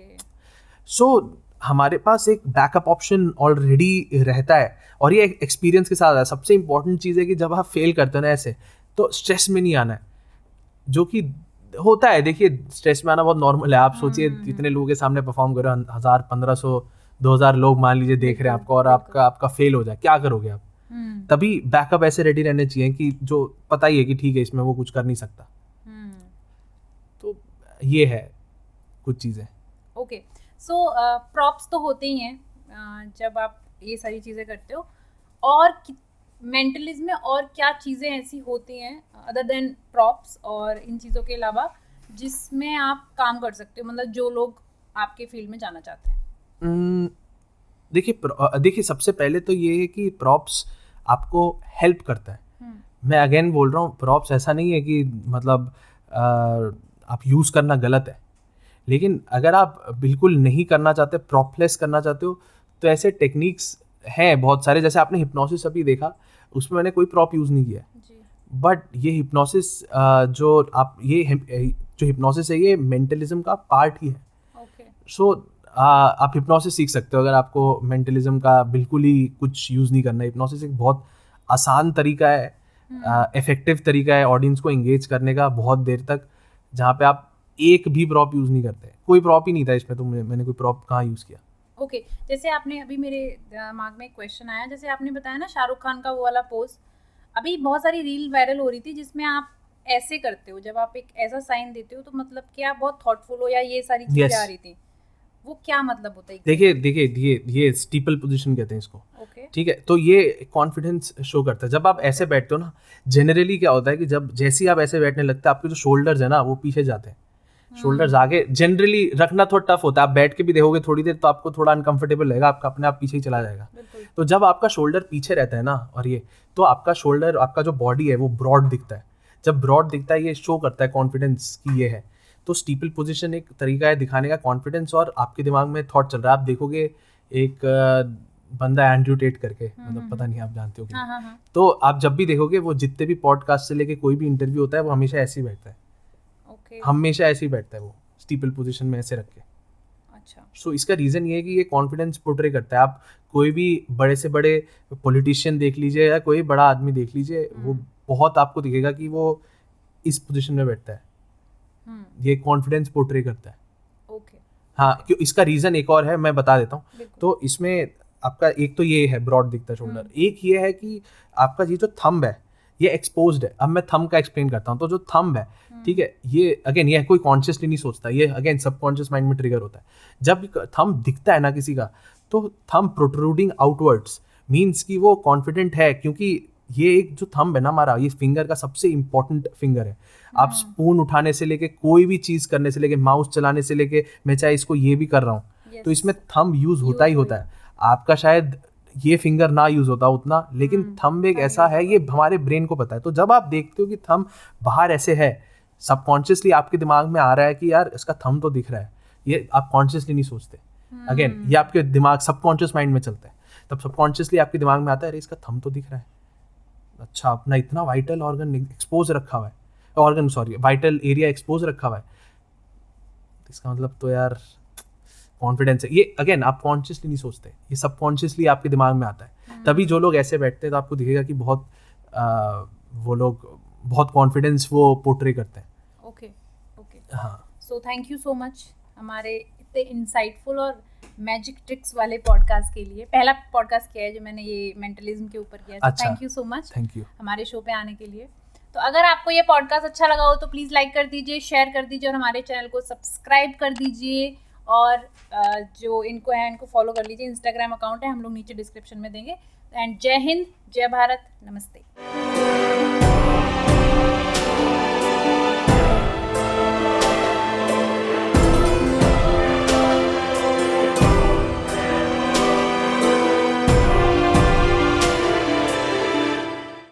सो हमारे पास एक बैकअप ऑप्शन ऑलरेडी रहता है, और ये एक्सपीरियंस के साथ है। सबसे इंपॉर्टेंट चीज़ है कि जब आप फेल करते हो ना ऐसे, तो स्ट्रेस में नहीं आना है, जो कि होता है। देखिए, स्ट्रेस में आना बहुत नॉर्मल है। आप सोचिए इतने लोगों के सामने परफॉर्म करो, 1000, 1500, 2000 लोग मान लीजिए देख रहे हैं आपको, और आपका फेल हो जाए, क्या करोगे आप? तभी बैकअप ऐसे रेडी रहने चाहिए कि जो पता ही है कि ठीक है इसमें वो कुछ कर नहीं सकता। तो ये है कुछ चीज़ें। ओके। सो प्रॉप्स तो होते ही हैं जब आप ये सारी चीज़ें करते हो, और मेंटलिज्म में और क्या चीज़ें ऐसी होती हैं अदर देन प्रॉप्स और इन चीज़ों के अलावा जिसमें आप काम कर सकते हो, मतलब जो लोग आपके फील्ड में जाना चाहते हैं? देखिए सबसे पहले तो ये है कि प्रॉप्स आपको हेल्प करता है। मैं अगेन बोल रहा हूँ, प्रॉप्स ऐसा नहीं है कि मतलब आप यूज़ करना गलत है, लेकिन अगर आप बिल्कुल नहीं करना चाहते, प्रॉपलेस करना चाहते हो, तो ऐसे टेक्निक्स हैं बहुत सारे। जैसे आपने हिप्नोसिस अभी देखा, उसमें मैंने कोई प्रॉप यूज़ नहीं किया, बट ये हिप्नोसिस जो हिप्नोसिस है ये मेंटलिज्म का पार्ट ही है। सो आप हिप्नोसिस सीख सकते हो अगर आपको मेंटलिज्म का बिल्कुल ही कुछ यूज़ नहीं करना है। हिप्नोसिस एक बहुत आसान तरीका है, इफेक्टिव तरीका है ऑडियंस को एंगेज करने का बहुत देर तक, जहाँ पे आप एक भी प्रॉप यूज़ नहीं करते। कोई प्रॉप ही नहीं था इसमें, तो मैंने कोई प्रॉप कहाँ यूज़ किया। ओके। जैसे आपने अभी मेरे दिमाग में एक क्वेश्चन आया, जैसे आपने बताया ना शाहरुख खान का वो वाला पोज, अभी बहुत सारी रील वायरल हो रही थी जिसमें आप ऐसे करते हो, जब आप एक ऐसा साइन देते हो तो मतलब कि आप बहुत थॉटफुल हो, या ये सारी चीज़ें आ रही थी, वो क्या मतलब होता है? देखिए ये स्टीपल पोजीशन कहते हैं इसको, ठीक है। तो ये कॉन्फिडेंस शो करता है। जब आप ऐसे बैठते हो ना, जनरली क्या होता है कि जब जैसे ही आप ऐसे बैठने लगते हैं, आपके जो शोल्डर्स है ना वो पीछे जाते हैं, शोल्डर्स आगे जनरली रखना थोड़ा टफ होता है। आप बैठ के भी देखोगे थोड़ी देर तो आपको थोड़ा अनकंफर्टेबल लगेगा, आपका अपने आप पीछे ही चला जाएगा। तो जब आपका शोल्डर पीछे रहता है ना, और ये तो आपका शोल्डर, आपका जो बॉडी है वो ब्रॉड दिखता है। जब ब्रॉड दिखता है ये शो करता है कॉन्फिडेंस की ये है। तो स्टीपल पोजीशन एक तरीका है दिखाने का कॉन्फिडेंस, और आपके दिमाग में थॉट चल रहा है। आप देखोगे एक बंदा एंड्रयू टेट करके, मतलब पता नहीं आप जानते हो कि हाँ हाँ हाँ तो आप जब भी देखोगे वो जितने भी पॉडकास्ट से लेके कोई भी इंटरव्यू होता है वो हमेशा ऐसे ही बैठता है, ओके हमेशा ऐसे ही बैठता है वो स्टीपल पोजीशन में ऐसे रख के। अच्छा सो इसका रीज़न ये है कि ये कॉन्फिडेंस पोर्ट्रे करता है। आप कोई भी बड़े से बड़े पॉलिटिशियन देख लीजिए या कोई बड़ा आदमी देख लीजिए, वो बहुत आपको दिखेगा कि वो इस पोजीशन में बैठता है, ये कॉन्फिडेंस पोर्ट्रे करता है। ओके हाँ, क्यों इसका रीज़न एक और है, मैं बता देता हूँ। बिल्कुल तो इसमें आपका एक तो ये है ब्रॉड दिखता है शोल्डर, एक ये है कि आपका ये जो थंब है ये एक्सपोज्ड है। अब मैं थंब का एक्सप्लेन करता हूँ। तो जो थंब है, ठीक है, ये अगेन ये कोई कॉन्शियसली नहीं सोचता, ये अगेन सबकॉन्शियस माइंड में ट्रिगर होता है। जब थंब दिखता है ना किसी का, तो थंब प्रोट्रूडिंग आउटवर्ड्स मीन्स कि वो कॉन्फिडेंट है, क्योंकि ये एक जो थंब है ना हमारा, ये फिंगर का सबसे इंपॉर्टेंट फिंगर है। आप स्पून उठाने से लेके कोई भी चीज़ करने से लेके माउस चलाने से लेके, मैं चाहे इसको ये भी कर रहा हूँ Yes. तो इसमें थंब यूज़ होता ही होता है। आपका शायद ये फिंगर ना यूज़ होता उतना, लेकिन थंब एक ऐसा है, ये हमारे ब्रेन को पता है। तो जब आप देखते हो कि थंब बाहर ऐसे है, सबकॉन्शियसली आपके दिमाग में आ रहा है कि यार इसका थंब तो दिख रहा है, ये आप कॉन्शियसली नहीं सोचते। अगेन ये आपके दिमाग सबकॉन्शियस माइंड में चलता है, तब सबकॉन्शियसली आपके दिमाग में आता है अरे इसका थंब तो दिख रहा है, अच्छा अपना इतना वाइटल ऑर्गन एक्सपोज रखा हुआ है, वाइटल एरिया एक्सपोज रखा हुआ है, इसका मतलब तो यार कॉन्फिडेंस है। ये अगेन आप कॉन्शियसली नहीं सोचते, ये सबकॉन्शियसली आपके दिमाग में आता है। तभी जो लोग ऐसे बैठते हैं तो आपको दिखेगा कि बहुत वो लोग बहुत कॉन्फिडेंस वो पोर्ट्रे करते हैं। ओके ओके हाँ, so thank you so much हमारे इतने इंसाइटफुल और मैजिक ट्रिक्स वाले पॉडकास्ट के लिए। पहला पॉडकास्ट किया है जो मैंने ये मेंटलिज्म के ऊपर किया है। अच्छा। Thank you so much thank you. हमारे शो पे आने के लिए। तो अगर आपको ये पॉडकास्ट अच्छा लगा हो तो प्लीज़ लाइक कर दीजिए, शेयर कर दीजिए और हमारे चैनल को सब्सक्राइब कर दीजिए। और जो इनको है इनको फॉलो कर लीजिए, इंस्टाग्राम अकाउंट है, हम लोग नीचे डिस्क्रिप्शन में देंगे। एंड जय हिंद, जय भारत, नमस्ते।